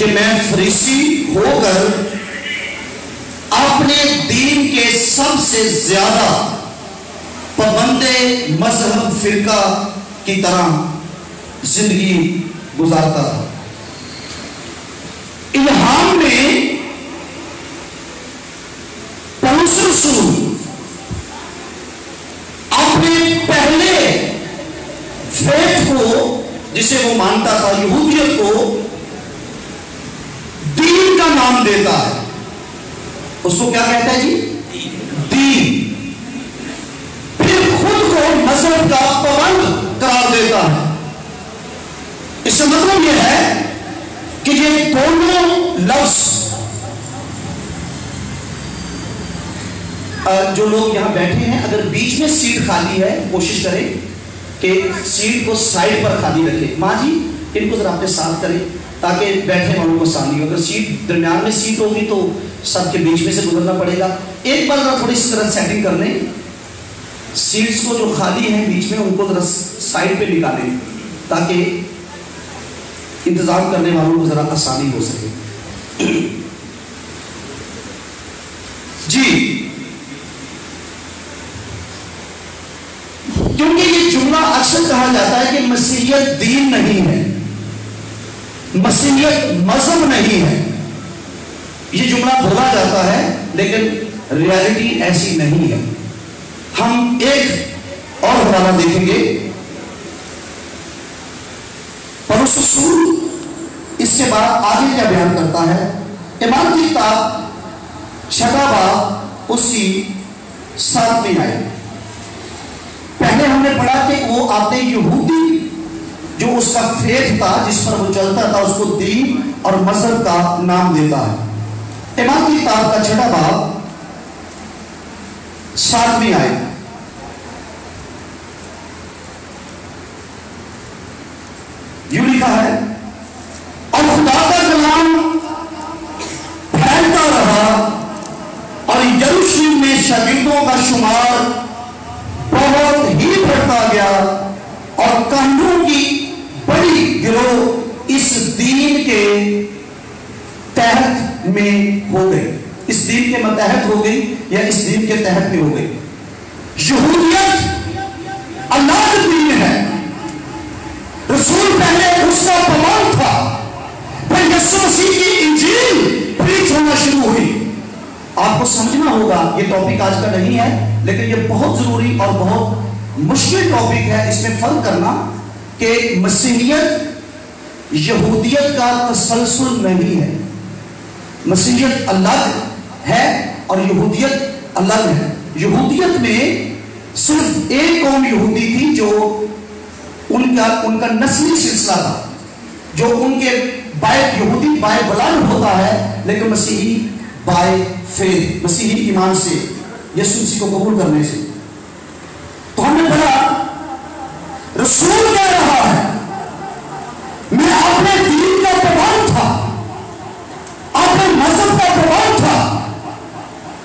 کہ میں فریسی ہو کر اپنے دین کے سب سے زیادہ پابند مذہب فرقہ کی طرح زندگی گزارتا تھا. الہام میں پولس رسول اپنے پہلے فیتھ کو جسے وہ مانتا تھا یہودیت کو دین کا نام دیتا ہے. اس کو کیا کہتا ہے جی؟ دین. پھر خود کو مذہب کا پابند قرار دیتا ہے. اس کا مطلب یہ ہے کہ یہ دونوں لفظ جو لوگ یہاں بیٹھے ہیں اگر بیچ میں سیٹ خالی ہے کوشش کریں کہ سیٹ کو سائڈ پر خالی رکھیں. ماں جی ان کو ذرا اپنے ساتھ کریں تاکہ بیٹھنے والوں کو آسانی ہو. اگر سیٹ درمیان میں سیٹ ہوگی تو سب کے بیچ میں سے گزرنا پڑے گا. ایک بار ذرا تھوڑی سی طرح سیٹنگ کر لیں. سیٹس کو جو خالی ہیں بیچ میں ان کو ذرا سائڈ پہ نکالیں تاکہ انتظام کرنے والوں کو ذرا آسانی ہو سکے. جی کیونکہ یہ جملہ اکثر کہا جاتا ہے کہ مسیحیت دین نہیں ہے, مسیحیت مذہب نہیں ہے. یہ جملہ بولا جاتا ہے لیکن ریالٹی ایسی نہیں ہے. ہم ایک اور حوالہ دیکھیں گے. پولس رسول اس کے بعد آگے کیا بیان کرتا ہے؟ ایمان کی کتاب 6 باب اس کی 7ویں آیت. پہلے ہم نے پڑھا کہ وہ اپنے یہودی جو اس کا فیتھ تھا جس پر وہ چلتا تھا اس کو دین اور مذہب کا نام دیتا ہے. ایمان کی کتاب کا 6 باب 7ویں آیت. یوں لکھا ہے اور خدا کا کلام پھیلتا رہا اور یروشلم میں شاگردوں کا شمار بہت ہی بڑھتا گیا اور کاہنوں کی بڑی گروہ اس دین کے تحت میں ہو گئی. اس دین کے متحد ہو گئی یا اس دین کے تحت میں ہو گئی. یہودیت اللہ کا دین ہے. رسول پہلے اس کا پابند تھا. پھر یسوع مسیح کی انجیل پریچ ہونا شروع ہوئی. آپ کو سمجھنا ہوگا یہ ٹاپک آج کا نہیں ہے لیکن یہ بہت ضروری اور بہت مشکل ٹاپک ہے اس میں فرق کرنا کہ مسیحیت یہودیت کا تسلسل نہیں ہے. مسیحیت الگ ہے اور یہودیت الگ ہے. یہودیت میں صرف ایک قوم یہودی تھی جو ان کا نسلی سلسلہ تھا جو ان کے یہودی بائے بلاد ہوتا ہے لیکن مسیحی بائے فیتھ مسیحی ایمان سے یسوع مسیح کو قبول کرنے سے. تو ہم نے پڑھا رسول کہہ رہا ہے میں اپنے دین کا پابند تھا اپنے مذہب کا پابند تھا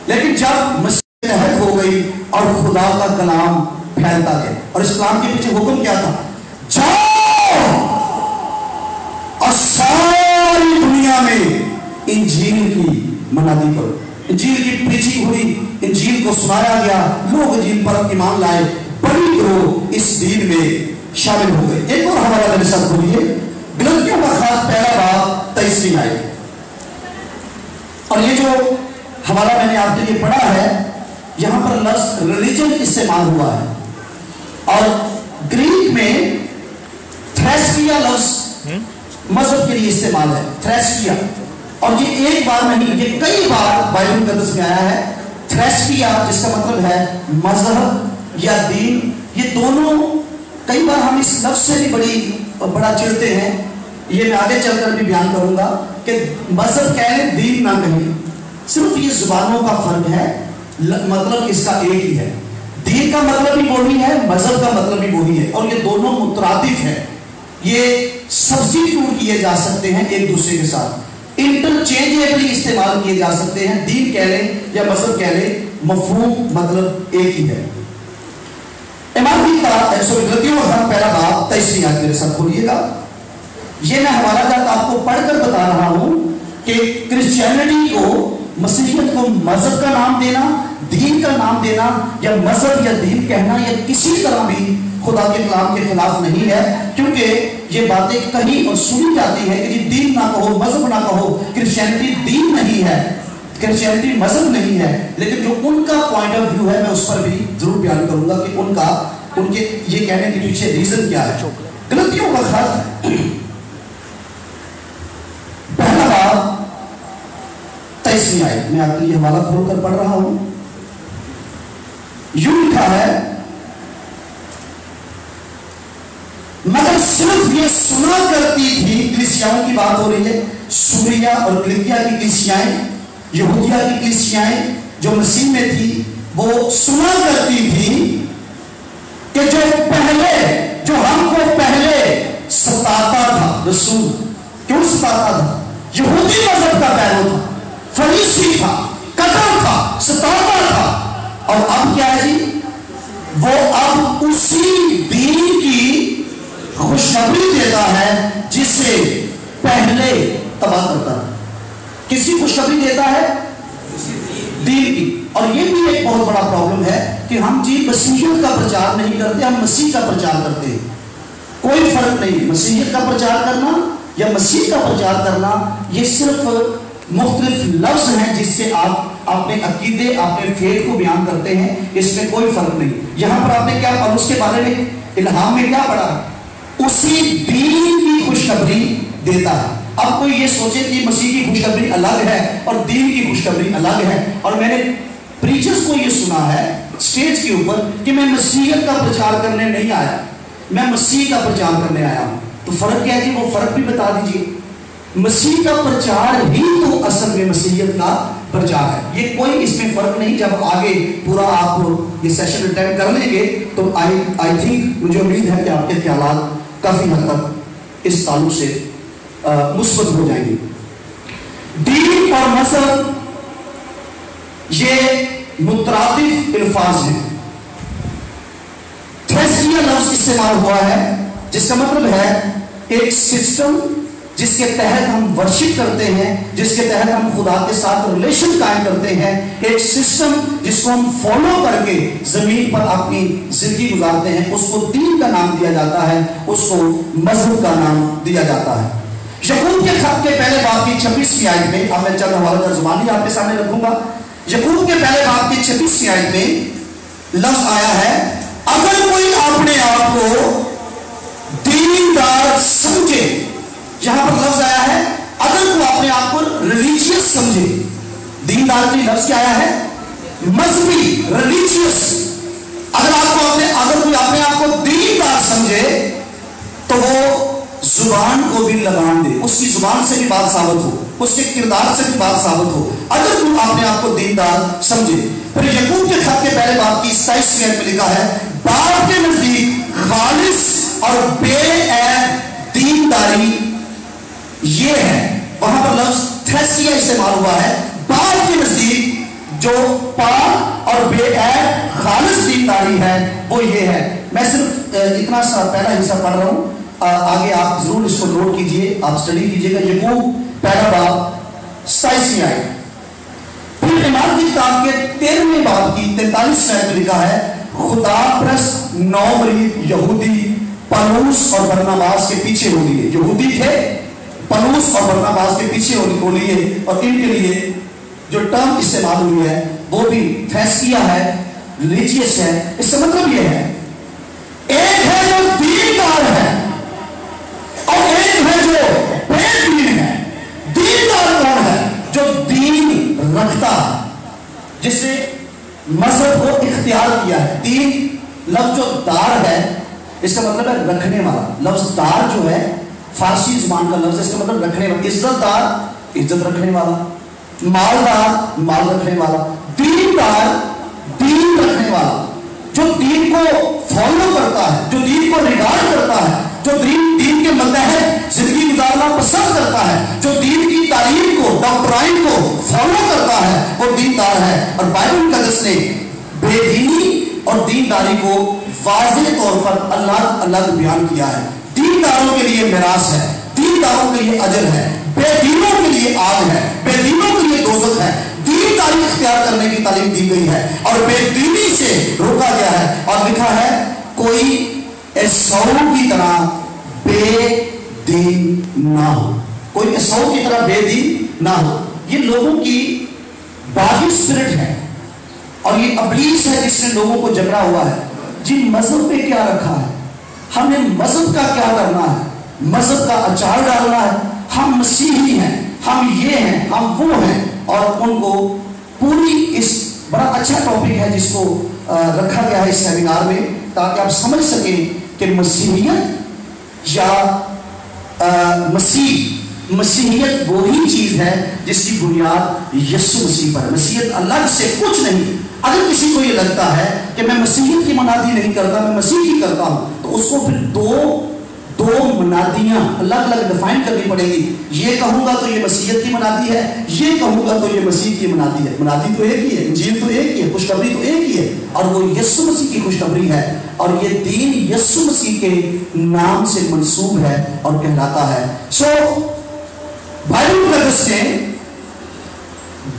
لیکن جب مسیح تحت ہو گئی اور خدا کا کلام پھیلتا گیا اور اس کلام کے پیچھے حکم کیا تھا؟ جاؤ اور ساری دنیا میں انجیل کی منادی کرو. انجیل کی پریچنگ ہوئی, انجیل کو سنایا گیا, لوگ انجیل پر ایمان لائے, بڑی گروہ اس دین میں شامل ہو گئے. ایک اور حوالہ میرے ساتھ بولیے گلتیوں کا خط 1 باب 23 آیت. اور یہ جو حوالہ میں نے آپ کے لیے پڑھا ہے یہاں پر لفظ ریلیجن استعمال ہوا ہے اور گریک میں تھریسکیا لفظ مذہب کے لیے استعمال ہے. تھریسکیا اور یہ ایک بار نہیں یہ کئی بار بائبل مقدس میں آیا ہے. تھریسکیا جس کا مطلب ہے مذہب یا دین. یہ دونوں کئی بار ہم اس لفظ سے بھی بڑا چڑھتے ہیں. یہ میں آگے چل کر بھی بیان کروں گا کہ مذہب کہیں دین نہ کہیں. صرف یہ زبانوں کا فرق ہے, مطلب اس کا ایک ہی ہے. دین کا مطلب بھی وہی ہے, مذہب کا مطلب بھی وہی ہے اور یہ دونوں مترادف ہیں. یہ سبسٹیٹیوٹ کیے جا سکتے ہیں ایک دوسرے کے ساتھ, انٹرچینجیبلی استعمال کیے جا سکتے ہیں. دین کہہ لیں یا مذہب کہہ لیں مفہوم مطلب ایک ہی ہے. امام کی طرح غلطیوں کا 1 باب 23 آیت میرے ساتھ کھولیے گا. یہ میں حوالہ جات آپ کو پڑھ کر بتا رہا ہوں کہ کرسچینٹی کو، مسیحیت کو مذہب کا نام دینا، دین کا نام دینا، یا مذہب یا دین کہنا، یا کسی طرح بھی خدا کے کلام کے خلاف نہیں ہے، کیونکہ یہ باتیں کہیں اور سنی جاتی ہے کہ جی دین نہ کہو، مذہب نہ کہو، کرسچینٹی دین نہیں ہے، کرسچینٹی مذہب نہیں ہے. لیکن جو ان کا پوائنٹ آف ویو ہے میں اس پر بھی ضرور بیان کروں گا کہ ان کے یہ کہنے کے پیچھے ریزن کیا ہے. غلطیوں کا خط پہلا باب 23ویں آیت میں آپ کے لیے حوالہ کھول کر پڑھ رہا ہوں. یوں لکھا ہے، مگر صرف یہ سنا کرتی تھی، کلیسیاؤں کی بات ہو رہی ہے، سوریہ اور کلکیا کی کلیسیائیں، یہودیہ کی کلیسیائیں جو مسیح میں تھی، وہ سنا کرتی تھی کہ جو ہم کو پہلے ستاتا تھا، رسول کیوں ستاتا تھا؟ یہودی مذہب کا پیرو تھا، فریسی تھا، کٹر تھا، ستاتا تھا، اور اب کیا ہے جی؟ وہ اب اسی دین کی خوشخبری دیتا ہے جسے پہلے تباہ کرتا ہے. کس کی خوشخبری دیتا ہے؟ دین کی. اور یہ بھی ایک بہت بڑا پرابلم ہے کہ ہم جی مسیحیت کا پرچار نہیں کرتے، ہم مسیح کا پرچار کرتے ہیں. کوئی فرق نہیں، مسیحیت کا پرچار کرنا یا مسیح کا پرچار کرنا یہ صرف مختلف لفظ ہیں جس سے آپ اپنے عقیدے، اپنے فیت کو بیان کرتے ہیں، اس میں کوئی فرق نہیں. یہاں پر آپ نے کیا پولس کے بارے میں الہام میں کیا پڑھا؟ اسی دین کی خوشخبری دیتا ہے. اب کوئی یہ سوچے کہ مسیح کی خوشخبری الگ ہے اور دین کی خوشخبری الگ ہے. اور میں نے پریچرز کو یہ سنا ہے سٹیج کے اوپر کہ میں مسیحیت کا پرچار کرنے نہیں آیا، میں مسیح کا پرچار کرنے آیا ہوں. تو فرق کیا ہے جی؟ وہ فرق بھی بتا دیجئے. مسیح کا پرچار ہی تو اصل میں مسیحیت کا پرچار ہے. یہ کوئی اس میں فرق نہیں. جب آگے پورا آپ یہ سیشن اٹینڈ کر لیں گے تو آئی تھنک مجھے امید ہے کہ آپ کے خیالات کافی حد تک اس تعلق سے مثبت ہو جائیں گے. دین اور مذہب یہ مترادف الفاظ ہیں. تھریسیا لفظ استعمال ہوا ہے جس کا مطلب ہے ایک سسٹم جس کے تحت ہم ورشپ کرتے ہیں، جس کے تحت ہم خدا کے ساتھ ریلیشن قائم کرتے ہیں، ایک سسٹم جس کو ہم فالو کر کے زمین پر اپنی زندگی گزارتے ہیں. اس کو دین کا نام دیا جاتا ہے، اس کو مذہب کا نام دیا جاتا ہے. یعقوب کے خط کے پہلے باب کی 26ویں آیت میں، اب میں چند حوالہ کا زبانی آپ کے سامنے رکھوں گا. یعقوب کے پہلے باب کی 26ویں آیت میں لفظ آیا ہے، اگر کوئی اپنے آپ کو دیندار سمجھے. یہاں پر لفظ آیا ہے اگر کوئی اپنے آپ کو ریلیجیس سمجھے. دیندار کی لفظ کیا آیا ہے؟ مذہبی، ریلیجیس. اگر کوئی اپنے آپ کو دیندار سمجھے تو وہ زبان کو بھی لگام دے، اس کی زبان سے بھی بات ثابت ہو، اس کے کردار سے بھی بات ثابت ہو. اگر کوئی اپنے آپ کو دیندار سمجھے. پھر یعقوب کے خط کے پہلے باب کی 27ویں آیت میں لکھا ہے، باپ کے نزدیک خالص اور بے عیب دینداری یہ ہے. وہاں پر لفظ تھریسیا استعمال ہوا ہے. باپ کے نزدیک جو پاک اور بے عیب خالص دینداری ہے وہ یہ ہے. میں صرف اتنا سا پہلا حصہ پڑھ رہا ہوں، آگے آپ ضرور اس کو نوٹ کیجئے، آپ سٹڈی کیجئے گا. یعقوب پہلا باب 27ویں آیت. پھر ایمان کی کتاب کے 13ویں باب کی 43ویں آیت میں لکھا ہے، خدا پرست 9 مرید یہودی پولس اور برناباس کے پیچھے ہو لیے. یہودی تھے، پولس اور برناباس کے پیچھے ہو لیے، اور ان کے لیے جو ٹرم استعمال ہوئی ہے وہ بھی تھریسیا ہے، ریلیجیس ہے. اس کا مطلب یہ ہے ایک ہے جو دیندار ہے اور ایک ہے جو بے دین ہے. دیندار کون ہے؟ جو دین رکھتا ہے، جس نے مذہب کو اختیار کیا ہے. دین لفظ جو دار ہے اس کا مطلب ہے رکھنے والا. لفظ دار جو ہے فارسی زبان کا لفظ ہے، اس کا مطلب رکھنے والا. عزت دار عزت رکھنے والا، مالدار مال رکھنے والا. دیندار دین رکھنے والا، جو دین کو فالو کرتا ہے، جو دین کو ریگارڈ کرتا ہے، جو دین کے متحد زندگی گزارنا پسند کرتا ہے، جو دین کی تعلیم کو، ڈاکٹرائن کو فالو کرتا ہے، وہ دیندار ہے. اور بائبل مقدس نے بے دینی اور دینداری کو واضح طور پر الگ الگ بیان کیا ہے. دینداروں کے لیے میراث ہے، دینداروں کے لیے اجر ہے، بے دینوں کے لیے آگ ہے، بے دینوں کے لیے دوزخ ہے۔ دینداری اختیار کرنے کی تعلیم دی گئی ہے اور بے دینی سے روکا گیا ہے، اور لکھا ہے کوئی ایسو کی طرح بے دین نہ ہو، کوئی ایسو کی طرح بے دین نہ ہو۔ یہ لوگوں کی باغی اسپرٹ ہے اور یہ ابلیس ہے جس نے لوگوں کو جکڑا ہوا ہے۔ جی مذہب پہ کیا رکھا ہے، ہمیں مذہب کا کیا کرنا ہے، مذہب کا اچار ڈالنا ہے، ہم مسیحی ہیں، ہم یہ ہیں، ہم وہ ہیں، اور ان کو پوری اس بڑا اچھا ٹاپک ہے جس کو رکھا گیا ہے اس سیمینار میں تاکہ آپ سمجھ سکیں کہ مسیحیت یا مسیحیت وہی چیز ہے جس کی بنیاد یسوع مسیح پر ہے۔ مسیحیت الگ سے کچھ نہیں۔ اگر کسی کو یہ لگتا ہے کہ میں مسیحیت کی منادی نہیں کرتا، میں مسیح کی کرتا ہوں، تو اس کو پھر دو منادیاں الگ الگ ڈیفائن کرنی پڑے گی۔ یہ کہوں گا تو یہ مسیحیت کی منادی ہے، یہ کہوں گا تو یہ مسیح کی منادی ہے۔ منادی تو ایک ہی ہے، انجیل تو ایک ہی ہے، خوشخبری تو ایک ہی ہے، اور وہ یسوع مسیح کی خوشخبری ہے، اور یہ دین یسوع مسیح کے نام سے منسوب ہے اور کہلاتا ہے۔ سو بائبل مقدس نے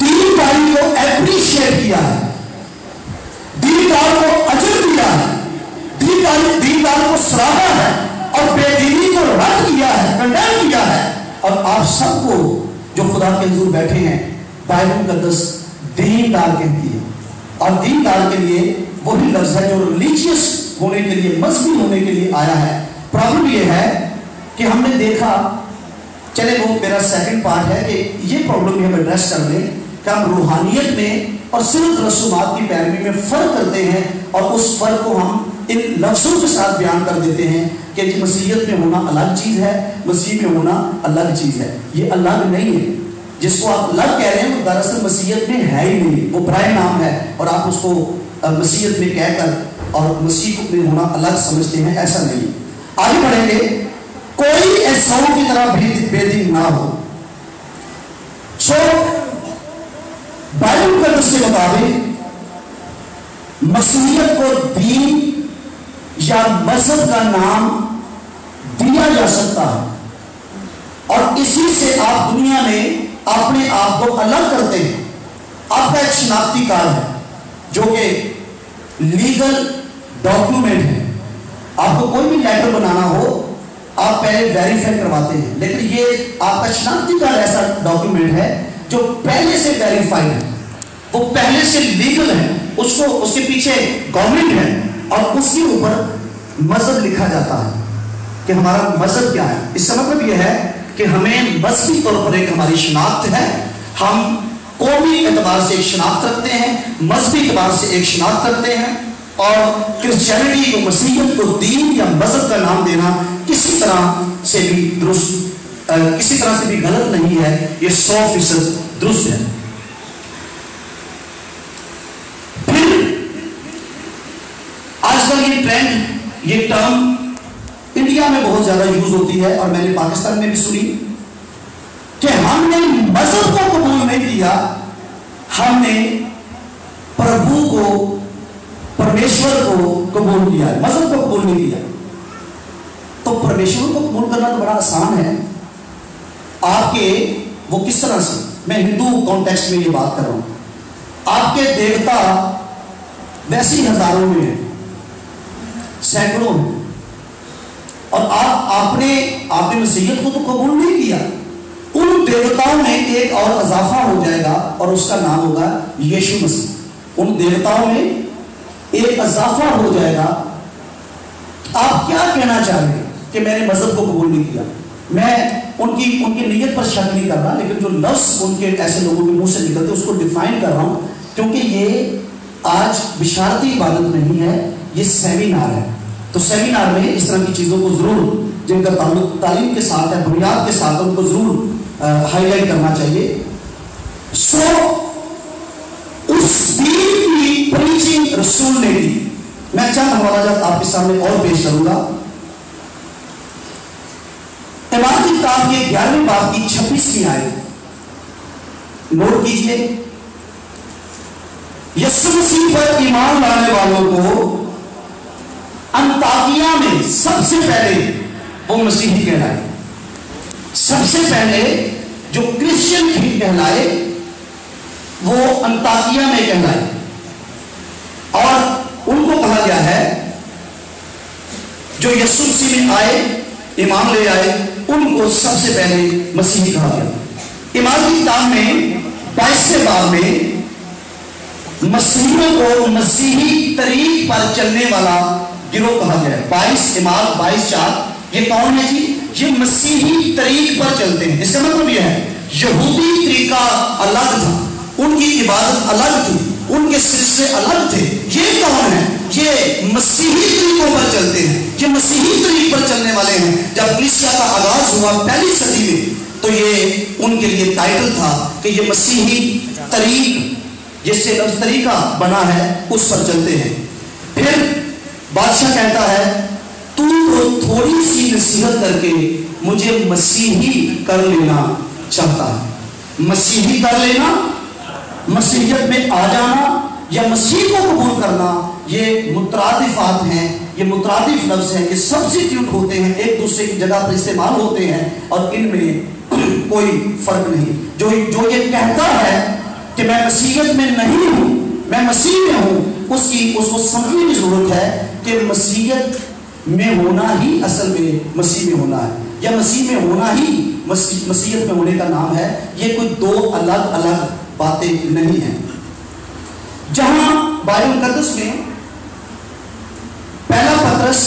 دینداری کو اپریشیٹ کیا ہے، دیندار کو اجر دیا ہے، دیندار کو سراہا ہے، اور بے دینی کو رد کیا ہے، کنڈیم کیا ہے۔ اور آپ سب کو جو خدا کے حضور بیٹھے ہیں بائبل مقدس دیندار کہتی ہے، اور دیندار کے لیے وہی لفظ ہے جو ریلیجیس ہونے کے لیے، مذہبی ہونے کے لیے آیا ہے۔ پرابلم یہ ہے کہ ہم نے دیکھا، چلے وہ میرا سیکنڈ پارٹ ہے کہ یہ پرابلم ہم ایڈریس کر لیں کہ ہم روحانیت میں اور صرف رسومات کی پیروی میں فرق کرتے ہیں، اور اس فرق کو ہم ان لفظوں کے ساتھ بیان کر دیتے ہیں کہ مسیحیت میں ہونا الگ چیز ہے، مسیح میں ہونا الگ چیز ہے۔ یہ الگ نہیں ہے، جس کو آپ الگ کہہ رہے ہیں وہ دراصل مسیحیت میں ہے ہی نہیں، وہ برائے نام ہے، اور آپ اس کو مسیحیت میں کہہ کر اور مسیح میں ہونا الگ سمجھتے ہیں، ایسا نہیں۔ آگے بڑھیں گے، کوئی ایسا کی طرح بے دین نہ ہو۔ سو بائبل مقدس کے مطابق مسیحیت کو دین یا مذہب کا نام دیا جا سکتا ہے، اور اسی سے آپ دنیا میں اپنے آپ کو الگ کرتے ہیں۔ آپ کا ایک شناختی کارڈ ہے جو کہ لیگل ڈاکیومنٹ ہے، آپ کو کوئی بھی لیٹر بنانا ہو آپ پہلے ویریفائی کرواتے ہیں، لیکن یہ آپ کا شناختی کارڈ ایسا ڈاکیومنٹ ہے جو پہلے سے ویریفائڈ ہے، وہ پہلے سے لیگل ہے، اس کے پیچھے گورنمنٹ ہے، اور اس کے اوپر مذہب لکھا جاتا ہے کہ ہمارا مذہب کیا ہے۔ اس کا مطلب یہ ہے کہ ہمیں مذہبی طور پر ایک ہماری شناخت ہے، ہم قومی اعتبار سے ایک شناخت رکھتے ہیں، مذہبی اعتبار سے ایک شناخت رکھتے ہیں، اور کرسچینٹی کو، مسیحیت کو دین یا مذہب کا نام دینا کسی طرح سے بھی درست، کسی طرح سے بھی غلط نہیں ہے، یہ 100% درست ہے۔ آج کل یہ ٹرینڈ، یہ ٹرم انڈیا میں بہت زیادہ یوز ہوتی ہے، اور میں نے پاکستان میں بھی سنی کہ ہم نے مذہب کو قبول نہیں کیا، ہم نے پربھو کو، پرمیشور کو قبول کیا، مذہب کو قبول نہیں کیا۔ تو پرمیشور کو قبول کرنا تو بڑا آسان ہے، آپ کے وہ کس طرح سے، میں ہندو کانٹیکسٹ میں یہ بات کر رہا ہوں، آپ کے دیوتا ویسے ہی ہزاروں میں ہیں، سینکڑوں میں، اور آپ نے مسیحیت کو تو قبول نہیں کیا، ان دیوتاؤں میں ایک اور اضافہ ہو جائے گا اور اس کا نام ہوگا یشوع مسیح۔ ان دیوتاؤں میں ایک اضافہ ہو جائے گا۔ آپ کیا کہنا چاہ رہے ہیں کہ میں نے مذہب کو قبول نہیں کیا؟ میں ان کی نیت پر شک نہیں کر رہا، لیکن جو لفظ ان کے ایسے لوگوں کے منہ سے نکلتے اس کو ڈیفائن کر رہا ہوں، کیونکہ یہ آج بشارتی عبادت نہیں ہے، یہ سیمینار ہے۔ تو سیمینار میں اس طرح کی چیزوں کو ضرور، جن کا تعلق تعلیم کے ساتھ ہے، بنیاد کے ساتھ، ان کو ضرور ہائی لائٹ کرنا چاہیے۔ سو اس دین کی پریچنگ رسول نے دی۔ میں چند حوالہ جات آپ کے سامنے اور پیش کروں گا۔ عبارت کی کتاب کے 11ویں باب کی 26ویں آیت نوٹ کیجئے۔ یسوع مسیح پر ایمان لانے والوں کو انطاکیہ میں سب سے پہلے وہ مسیحی کہلائے۔ سب سے پہلے جو کرسچن بھی کہلائے وہ انطاکیہ میں کہلائے، اور ان کو کہا گیا ہے جو یسوع مسیح میں آئے، ایمان لے آئے، ان کو سب سے پہلے مسیحی کہا گیا۔ ایمان کی کتاب میں 22 باب میں مسیحیوں کو مسیحی طریق پر چلنے والا گروہ کہا گیا ہے۔ 22:4 یہ کون ہے جی؟ یہ مسیحی طریق پر چلتے ہیں۔ اس کا مطلب یہ ہے یہودی طریقہ الگ تھا، ان کی عبادت الگ تھی، ان کے سلسلے الگ تھے۔ یہ کون ہے؟ یہ مسیحی طریقوں پر چلتے ہیں، یہ مسیحی طریق پر چلنے والے ہیں۔ جب کلیسیا کا آغاز ہوا پہلی صدی میں تو یہ ان کے لیے ٹائٹل تھا کہ یہ مسیحی طریق، جس سے لفظ طریقہ بنا ہے، اس پر چلتے ہیں۔ پھر بادشاہ کہتا ہے تو تھوڑی سی نصیحت کر کے مجھے مسیحی کر لینا چاہتا ہے۔ مسیحی کر لینا، مسیحیت میں آ جانا یا مسیح کو قبول کرنا، یہ مترادفات ہیں، یہ مترادف لفظ ہیں، یہ سبسٹیوٹ ہوتے ہیں، ایک دوسرے کی جگہ پر استعمال ہوتے ہیں، اور ان میں کوئی فرق نہیں۔ جو یہ کہتا ہے کہ میں مسیحیت میں نہیں ہوں، میں مسیح میں ہوں، اس کو سمجھنے کی ضرورت ہے کہ مسیحیت میں ہونا ہی اصل میں مسیح میں ہونا ہے، یا مسیح میں ہونا ہی مسیحیت میں ہونے کا نام ہے۔ یہ کوئی دو الگ الگ باتیں نہیں ہیں۔ جہاں بائبل مقدس میں پہلا پترس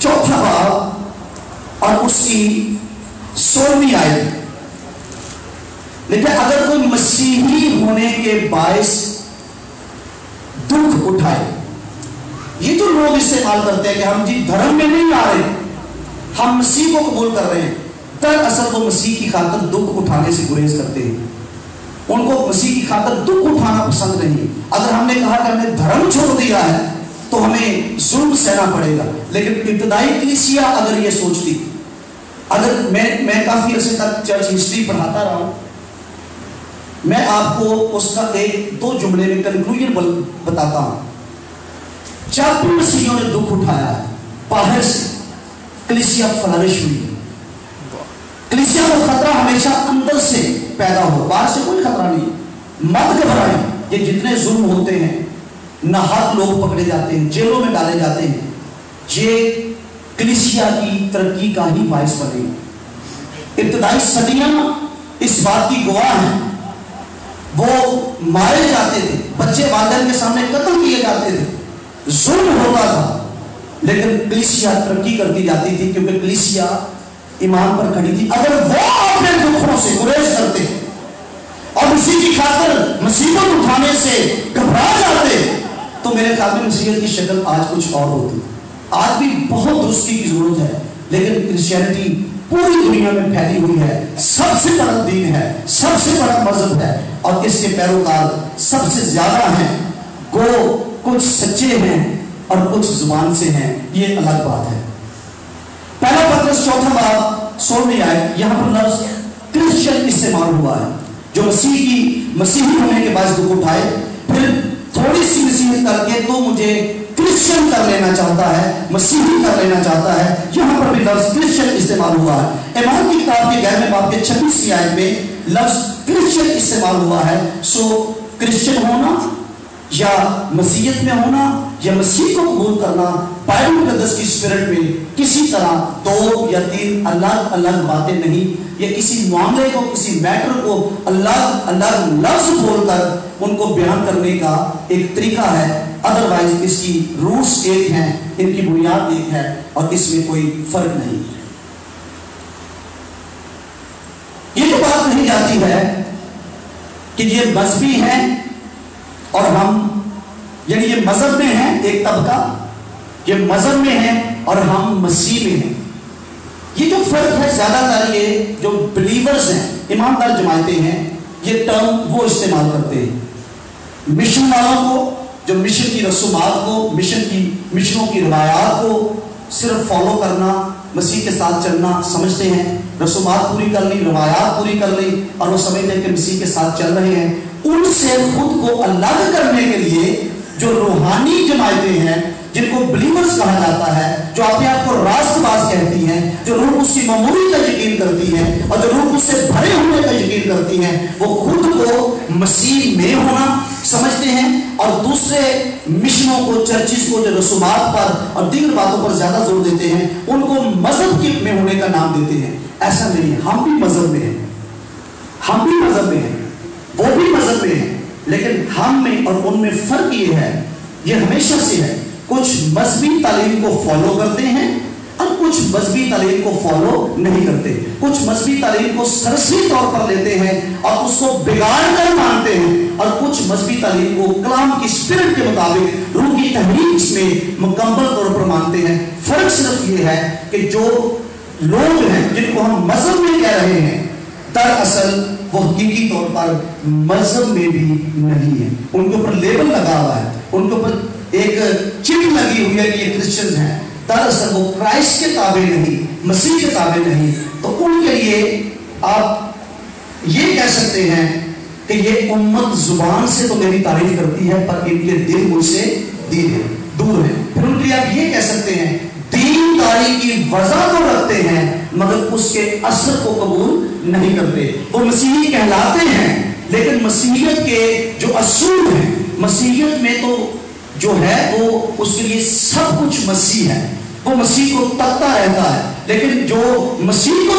4 باب اور اس کی 16ویں آیت، لیکن اگر کوئی مسیحی ہونے کے باعث دکھ اٹھائے، یہ جو لوگ استعمال کرتے ہیں کہ ہم جی دھرم میں نہیں آ رہے، ہم مسیح کو قبول کر رہے ہیں، دراصل وہ مسیح کی خاطر دکھ اٹھانے سے گریز کرتے ہیں۔ ان کو مسیح کی خاطر دکھ اٹھانا پسند نہیں۔ اگر ہم نے کہا کہ ہم نے دھرم چھوڑ دیا ہے تو ہمیں ظلم سہنا پڑے گا، لیکن ابتدائی کلیسیا اگر یہ سوچتی، اگر میں کافی عرصے تک چرچ ہسٹری پڑھاتا رہا ہوں، میں آپ کو اس کا 1-2 جملے میں کنکلوژن بتاتا ہوں۔ جب بھی مسیحیوں نے دکھ اٹھایا ہے باہر سے، کلیسیا فلرش ہوئی ہے۔ کلیسیا کو خطرہ ہمیشہ اندر سے پیدا ہو، باہر سے کوئی خطرہ نہیں۔ مت گھبرائیں، یہ جتنے ظلم ہوتے ہیں، ناحق لوگ پکڑے جاتے ہیں، جیلوں میں ڈالے جاتے ہیں، یہ کلیسیا کی ترقی کا ہی باعث بنے۔ ابتدائی صدیاں اس بات کی گواہ ہیں، وہ مارے جاتے تھے، بچے والدین کے سامنے قتل کیے جاتے تھے، ظلم ہوتا تھا، لیکن کلیسیا ترقی کرتی جاتی تھی کیونکہ کلیسیا ایمان پر کھڑی تھی۔ اگر وہ اپنے دکھوں سے گریز کرتے اور اسی کی خاطر مصیبت اٹھانے سے گھبرا جاتے تو میرے خیال میں مسیحیت کی شکل آج کچھ اور ہوتی۔ آج بھی بہت درستی کی ضرورت ہے، لیکن کرسچینٹی پوری دنیا میں پھیلی ہوئی ہے، سب سے بڑا دین ہے، سب سے بڑا مذہب ہے، اور اس کے پیروکار سب سے زیادہ ہیں۔ گو کچھ سچے ہیں اور کچھ زبان سے ہیں، یہ الگ بات ہے۔ پہلا پترس 4 باب 16ویں آیت، یہاں پر لفظ کرسچن استعمال ہوا ہے، جو مسیحی ہونے کے باعث دکھ اٹھائے، پھر تھوڑی سی نصیحت کر کے تو مجھے کرسچن کر لینا چاہتا ہے، مسیحی کر لینا چاہتا ہے۔ یہاں پر بھی لفظ کرسچن استعمال ہوا ہے۔ ایمان کی کتاب کے 11ویں باب کے 26ویں آیت میں لفظ کرسچن استعمال ہوا ہے۔ سو کرسچن ہونا یا مسیحیت میں ہونا یا مسیح کو قبول کرنا بائبل مقدس کی اسپرٹ میں کسی طرح 2 یا 3 الگ الگ باتیں نہیں۔ یہ کسی معاملے کو، کسی میٹر کو الگ الگ لفظ بول کر ان کو بیان کرنے کا ایک طریقہ ہے، ادروائز اس کی روٹس ایک ہیں، ان کی بنیاد ایک ہے، اور اس میں کوئی فرق نہیں۔ یہ تو بات نہیں جاتی ہے کہ یہ مذہبی ہیں اور ہم، یعنی یہ مذہب میں ہیں ایک طبقہ، یہ مذہب میں ہیں اور ہم مسیح میں ہیں۔ یہ جو فرق ہے، زیادہ تر یہ جو بلیورز ہیں، ایماندار جماعتیں ہیں، یہ ٹرم وہ استعمال کرتے ہیں۔ مشن والوں کو، جو مشن کی رسومات کو، مشنوں کی روایات کو صرف فالو کرنا، مسیح کے ساتھ چلنا سمجھتے ہیں، رسومات پوری کر لی، روایات پوری کر لی، اور وہ سمجھتے ہیں کہ مسیح کے ساتھ چل رہے ہیں۔ ان سے خود کو الگ کرنے کے لیے جو روحانی جماعتیں ہیں، جن کو بلیورز کہا جاتا ہے، جو اپنے آپ کو راست باز کہتی ہیں، جو روح اس کی معمولی کا یقین کرتی ہیں اور جو روح اس سے بھرے ہونے کا یقین کرتی ہیں وہ خود کو مسیح میں ہونا سمجھتے ہیں اور دوسرے مشنوں کو، چرچز کو، جو رسومات پر اور دیگر باتوں پر زیادہ زور دیتے ہیں ان کو مذہب کے میں ہونے کا نام دیتے ہیں۔ ایسا نہیں ہے، ہم بھی مذہب میں ہیں، ہم بھی مذہب میں ہیں، وہ بھی مذہب میں ہیں، لیکن ہم میں اور ان میں فرق یہ ہے، یہ ہمیشہ سے ہے، کچھ مذہبی تعلیم کو فالو کرتے ہیں اور کچھ مذہبی تعلیم کو فالو نہیں کرتے، کچھ مذہبی تعلیم کو سرسری طور پر لیتے ہیں اور اس کو بگاڑ کر مانتے ہیں، اور کچھ مذہبی تعلیم کو کلام کی اسپرٹ کے مطابق روح کی تحریک میں مکمل طور پر مانتے ہیں۔ فرق صرف یہ ہے کہ جو لوگ ہیں جن کو ہم مذہب میں کہہ رہے ہیں دراصل وہ حقیقی طور پر مذہب میں بھی نہیں ہے، ان کے اوپر لیبل لگا ہوا ہے، ان کے اوپر ایک چپ لگی ہوئی ہے کہ یہ کرسچنز ہیں، دراصل وہ کرائسٹ کے تابع نہیں، مسیح کے تابع نہیں۔ تو ان کے لیے آپ یہ کہہ سکتے ہیں کہ یہ امت زبان سے تو میری تعریف کرتی ہے پر ان کے دل مجھ سے دور ہے۔ پھر ان کے لیے آپ یہ کہہ سکتے ہیں دین داری کی وضع تو رکھتے ہیں مگر اس کے اثر کو قبول نہیں کرتے، وہ مسیحی کہلاتے ہیں لیکن مسیحیت کے جو اصول ہیں، مسیحیت میں تو جو ہے وہ اس کے لیے سب کچھ مسیح ہے، وہ مسیح کو تکتا رہتا ہے، لیکن جو مسیح کو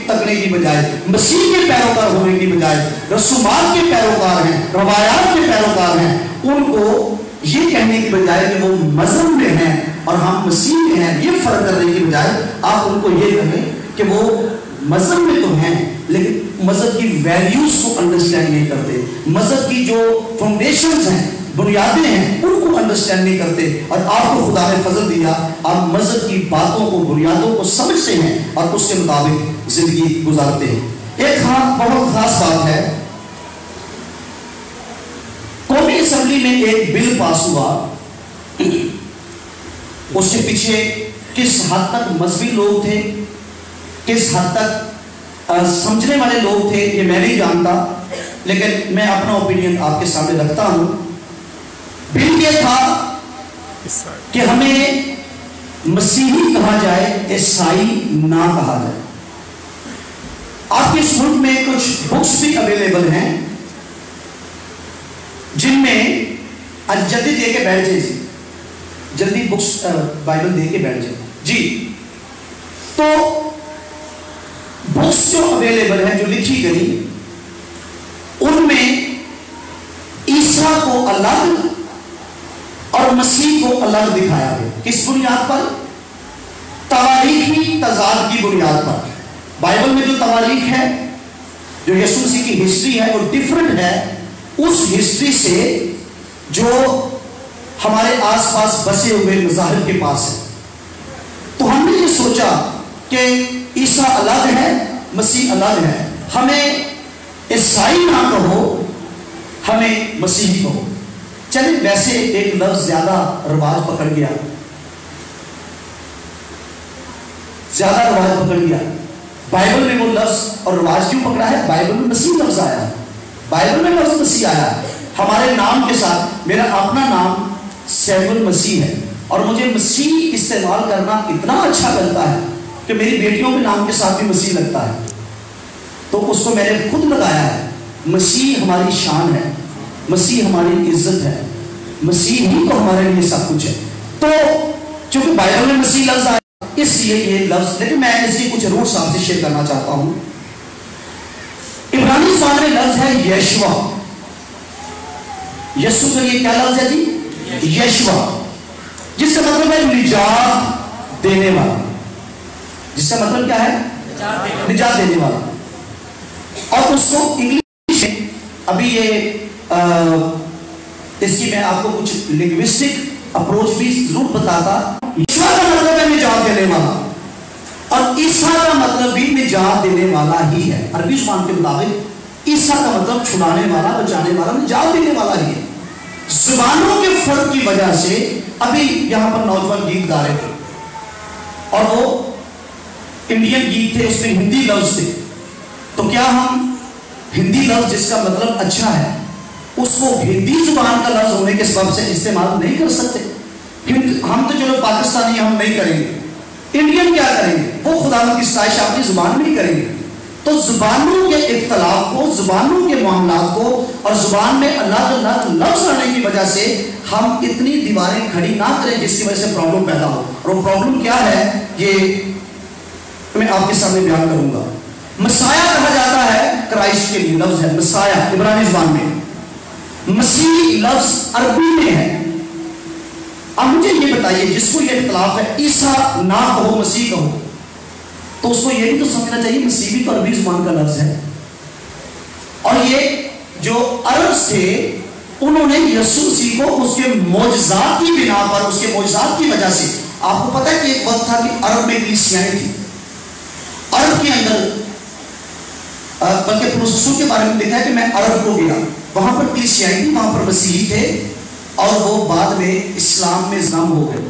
تکنے کی بجائے، مسیح کے پیروکار ہونے کی بجائے رسومات کے پیروکار ہیں، روایات کے پیروکار ہیں، ان کو یہ کہنے کی بجائے کہ وہ مذہب میں ہیں اور ہم مسیح میں ہیں، یہ فرق کرنے کی بجائے آپ ان کو یہ کہیں کہ وہ مذہب میں تو ہیں لیکن مذہب کی ویلیوز کو انڈرسٹینڈ نہیں کرتے، مذہب کی جو فاؤنڈیشنز ہیں، بنیادیں ہیں، ان کو انڈرسٹینڈ نہیں کرتے، اور آپ کو خدا نے فضل دیا آپ مذہب کی باتوں کو، بنیادوں کو سمجھتے ہیں اور اس کے مطابق زندگی گزارتے ہیں۔ ایک بہت خاص بات ہے، قومی اسمبلی میں ایک بل پاس ہوا، اس کے پیچھے کس حد تک مذہبی لوگ تھے، کس حد تک سمجھنے والے لوگ تھے یہ میں نہیں جانتا، لیکن میں اپنا اوپینین آپ کے سامنے رکھتا ہوں۔ بل یہ تھا کہ ہمیں مسیحی کہا جائے، عیسائی نہ کہا جائے۔ آپ کے اس ملک میں کچھ بکس بھی اویلیبل ہیں جن میں جلدی دے کے بیٹھ جائے، جلدی بکس بائبل دے کے بیٹھ جائے جی، تو بکس جو اویلیبل ہیں، جو لکھی گئی، ان میں عیسیٰ کو الگ اور مسیح کو الگ دکھایا گیا۔ کس بنیاد پر؟ تواریخی تضاد کی بنیاد پر۔ بائبل میں جو تواریخ ہے، جو یسوع مسیح کی ہسٹری ہے، وہ ڈیفرنٹ ہے اس ہسٹری سے جو ہمارے آس پاس بسے ہوئے مذاہب کے پاس ہے۔ تو ہم نے یہ سوچا کہ عیسیٰ الگ ہے، مسیح الگ ہے، ہمیں عیسائی نہ کہو، ہمیں مسیحی کہو۔ چلے ویسے ایک لفظ زیادہ رواج پکڑ گیا، بائبل میں وہ لفظ اور رواج کیوں پکڑا ہے؟ بائبل میں مسیح لفظ آیا ہے، بائبل میں لفظ مسیح آیا ہے ہمارے نام کے ساتھ۔ میرا اپنا نام سیمول مسیح ہے اور مجھے مسیح استعمال کرنا اتنا اچھا لگتا ہے کہ میری بیٹیوں کے نام کے ساتھ بھی مسیح لگتا ہے، تو اس کو میں نے خود لگایا ہے۔ مسیح ہماری شان ہے، مسیح ہماری عزت ہے، مسیح ہی تو ہمارے لیے سب کچھ ہے۔ تو چونکہ بائبل میں مسیح لفظ آیا اس لیے یہ لفظ، لیکن میں اس کی کچھ روٹس آپ سے شیئر کرنا چاہتا ہوں۔ عبرانی زبان میں لفظ ہے یشوع، یسوع کے لیے کیا لفظ ہے جی؟ یشوع، جس کا مطلب ہے نجات دینے والا، جس کا مطلب کیا ہے؟ نجات دینے والا۔ اور اس کو انگلش میں ابھی یہ اس کی میں آپ کو کچھ لنگوسٹک اپروچ بھی ضرور بتاتا۔ یشوع کا مطلب ہے نجات دینے والا اور عیسیٰ کا مطلب بھی نجات دینے والا ہی ہے۔ عربی زبان کے مطابق عیسیٰ کا مطلب چھڑانے والا، بچانے والا، نجات دینے والا ہی ہے۔ زبانوں کے فرق کی وجہ سے ابھی یہاں پر نوجوان گیت گا رہے تھے اور وہ انڈین گیت تھے، اس میں ہندی لفظ تھے، تو کیا ہم ہندی لفظ جس کا مطلب اچھا ہے اس کو ہندی زبان کا لفظ ہونے کے سبب سے استعمال نہیں کر سکتے؟ ہم تو چلو پاکستانی ہم نہیں کریں گے، انڈین کیا کریں گے؟ وہ خداوند کی ستائش اپنی زبان میں ہی کریں گے. تو زبانوں کے اختلاف کو، زبانوں کے معاملات کو اور زبان میں الگ الگ لفظ آنے کی وجہ سے ہم اتنی دیواریں کھڑی نہ کریں جس کی وجہ سے پرابلم پیدا ہو. اور وہ پرابلم کیا ہے یہ میں آپ کے سامنے بیان کروں گا. مسیح کہا جاتا ہے کرائسٹ کے لیے، لفظ ہے مسیح عبرانی زبان میں. مسیح لفظ عربی میں ہے. اب مجھے یہ بتائیے جس کو یہ اختلاف ہے عیسیٰ نہ کہو مسیح کہو، تو اس کو یہ بھی تو سمجھنا چاہیے مسیح بھی تو عربی زبان کا لفظ ہے. اور یہ جو عرب تھے انہوں نے یسوع مسیح کو اس کے معجزات کی بنا پر، اس کے معجزات کی وجہ سے، آپ کو پتہ ہے کہ ایک وقت تھا کہ عرب میں کلیسیاں تھیں. عرب کے اندر بلکہ پولس رسول کے بارے میں دیکھا ہے کہ میں عرب کو گیا، وہاں پر کلیسیاں تھیں، وہاں پر مسیحی تھے اور وہ بعد میں اسلام میں ضم ہو گئے.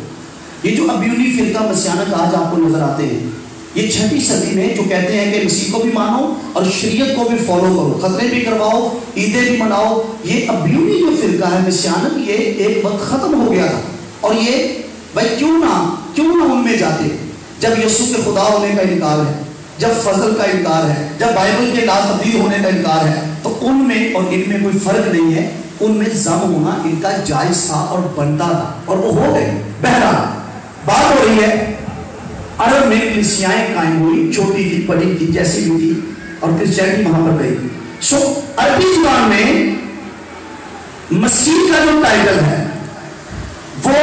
یہ جو ابیونی فرقہ مسیحیت آج آپ کو نظر آتے ہیں، یہ 6ویں صدی میں جو کہتے ہیں کہ مسیح کو بھی مانو اور شریعت کو بھی فالو کرو، خطرے بھی کرواؤ، عیدیں بھی مناؤ، یہ ابیونی جو فرقہ ہے مسیحیت، یہ ایک وقت ختم ہو گیا تھا. اور یہ بھائی کیوں نہ ان میں جاتے جب یسوع کے خدا ہونے کا انکار ہے، جب فضل کا انکار ہے، جب بائبل کے لا تبدیل ہونے کا انکار ہے، تو ان میں اور ان میں کوئی فرق نہیں ہے. ان میں ضم ہونا ان کا جائز تھا اور بنتا تھا اور وہ ہو گئے. بہرحال بات ہو رہی ہے عرب میں کلیسیاں قائم ہوئی، چھوٹی تھی بڑی تھی جیسی بھی تھی، اور کرسچینٹی وہاں پر گئی. سو عربی زبان میں مسیح کا جو ٹائٹل ہے وہ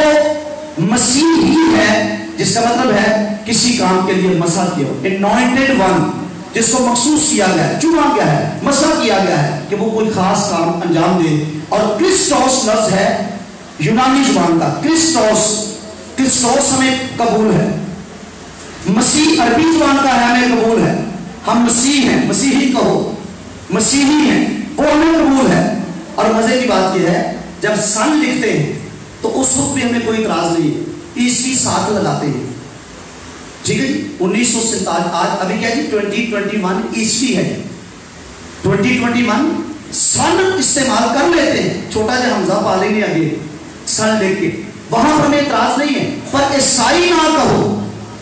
مسیح ہی ہے، جس کا مطلب ہے کسی کام کے لیے مسح کیا، انوائنٹڈ ون، جس کو مخصوص کیا گیا ہے، چنا گیا ہے، مسح کیا گیا ہے کہ وہ کوئی خاص کام انجام دے. اور کرسٹوس لفظ ہے یونانی زبان کا. کرسٹوس ہمیں قبول ہے، مسیح عربی زبان کا ہے، ہمیں قبول ہے. ہم مسیح ہیں، مسیحی کہو، مسیحی ہیں، وہ ہمیں قبول ہے. اور مزے کی بات یہ ہے جب سن لکھتے ہیں تو اس وقت بھی ہمیں کوئی اعتراض نہیں ہے، عیسوی ساتھ لگاتے ہیں. ٹھیک ہے جی، 1947 آج ابھی کیا جی 2021 عیسوی ہے. 2021 سن استعمال کر لیتے ہیں، چھوٹا جا حمزہ پا لیں گے آگے سن لکھ کے، وہاں پر ہمیں اعتراض نہیں ہے. پر عیسائی نہ کہو،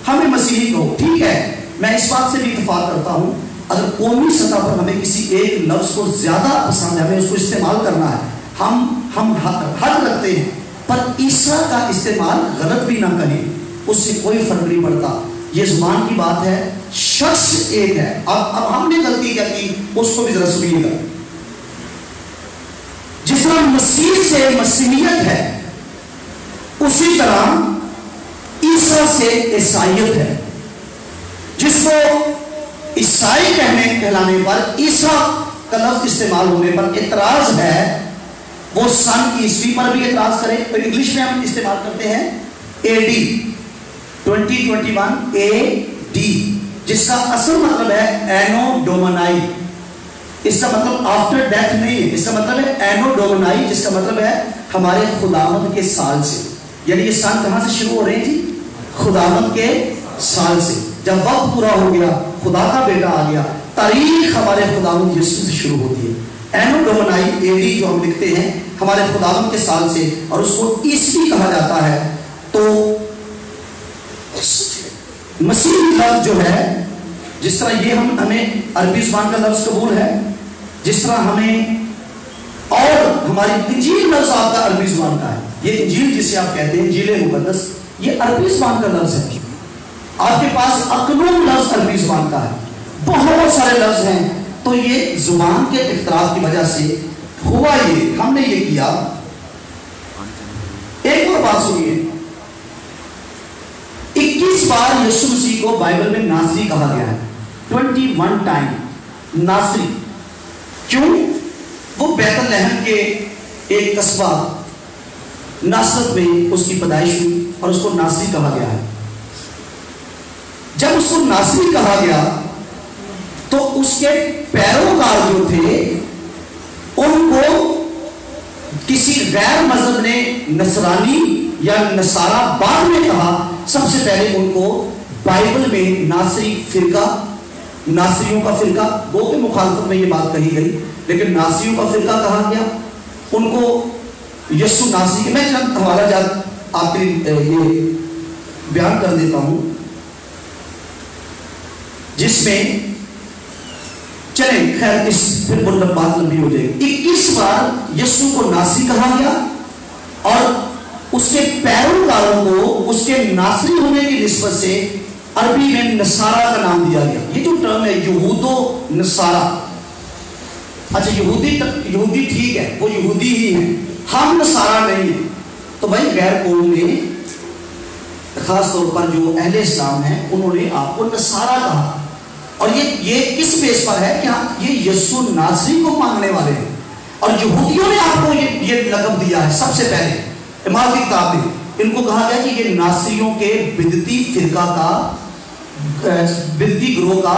ہمیں مسیحی کہو. ٹھیک ہے، میں اس بات سے بھی اتفاق کرتا ہوں اگر قومی سطح پر ہمیں کسی ایک لفظ کو زیادہ پسند ہے، ہمیں اس کو استعمال کرنا ہے، ہم حد رکھتے ہیں. پر عیسیٰ کا استعمال غلط بھی نہ کریں، اس سے کوئی فرق نہیں پڑتا. یہ زبان کی بات ہے، شخص ایک ہے. اب ہم نے غلطی کیا کی اس کو بھی ذرا سنیے گا. جس طرح مسیح سے مسیحیت ہے اسی طرح عیسیٰ سے عیسائیت ہے. جس کو عیسائی کہلانے پر، عیسیٰ کا لفظ استعمال ہونے پر اعتراض ہے، وہ سن عیسوی پر بھی اعتراض کرے. تو انگلش میں ہم استعمال کرتے ہیں AD 2021 AD، جس کا اصل مطلب ہے اینو ڈومنائی. اس کا مطلب آفٹر ڈیتھ نہیں ہے، اس کا مطلب ہے اینو ڈومنائی، جس کا مطلب ہے ہمارے خداوند کے سال سے. یعنی یہ سال کہاں سے شروع ہو رہے ہیں جی؟ خداوند کے سال سے. جب وقت پورا ہو گیا، خدا کا بیٹا آ گیا، تاریخ ہمارے خداوند یسوع سے شروع ہوتی ہے. اینو ڈومنائی AD جو ہم لکھتے ہیں ہمارے خداوند کے سال سے، اور اس کو عیسوی کہا جاتا ہے. تو مسیح لفظ جو ہے، جس طرح یہ ہمیں عربی زبان کا لفظ قبول ہے، جس طرح ہمیں اور ہماری انجیل لفظ آپ کا عربی زبان کا ہے. یہ انجیل جسے آپ کہتے ہیں انجیل مقدس، یہ عربی زبان کا لفظ ہے. آپ کے پاس اقنوم لفظ عربی زبان کا ہے، بہت سارے لفظ ہیں. تو یہ زبان کے اختلاف کی وجہ سے ہوا. یہ ہم نے یہ کیا. ایک اور بات سنیے، 21 بار یسوع مسیح کو بائبل میں ناصری کہا گیا ہے. 21 ٹائم ناصری. کیوں؟ وہ بیت لحم کے ایک قصبہ ناصرت میں اس کی پیدائش ہوئی اور اس کو ناصری کہا گیا ہے. جب اس کو ناصری کہا گیا تو اس کے پیروکار جو تھے ان کو کسی غیر مذہب نے نصرانی یا نصارہ بعد میں کہا. سب سے پہلے ان کو بائبل میں ناصری فرقہ، ناصریوں کا فرقہ، وہ کے مخالفت میں یہ بات کہی گئی، لیکن ناصریوں کا فرقہ کہا گیا. ان کو یسوع ناصری، میں چند حوالہ جات آپ کے لیے یہ بیان کر دیتا ہوں. جس میں چلیں خیر اس پھر بات لمبی ہو جائے گی. 21 بار یسوع کو ناصری کہا گیا اور اس کے پیروکاروں کو اس کے ناصری ہونے کی نسبت سے عربی میں نصارہ کا نام دیا گیا. یہ جو ٹرم ہے یہود و نصارہ، اچھا یہودی ٹھیک ہے، وہ یہودی ہی ہیں، ہم نصارہ نہیں ہیں. تو بھائی غیر قوم نے خاص طور پر جو اہل اسلام ہیں انہوں نے آپ کو نصارہ کہا. اور یہ کس بیس پر ہے کہ یہ یسوع ناصری کو ماننے والے ہیں. اور یہودیوں نے آپ کو یہ لقب دیا ہے. سب سے پہلے امام کی کتاب میں ان کو کہا گیا کہ یہ ناصریوں کے بدعتی فرقہ کا بدعتی گروہ کا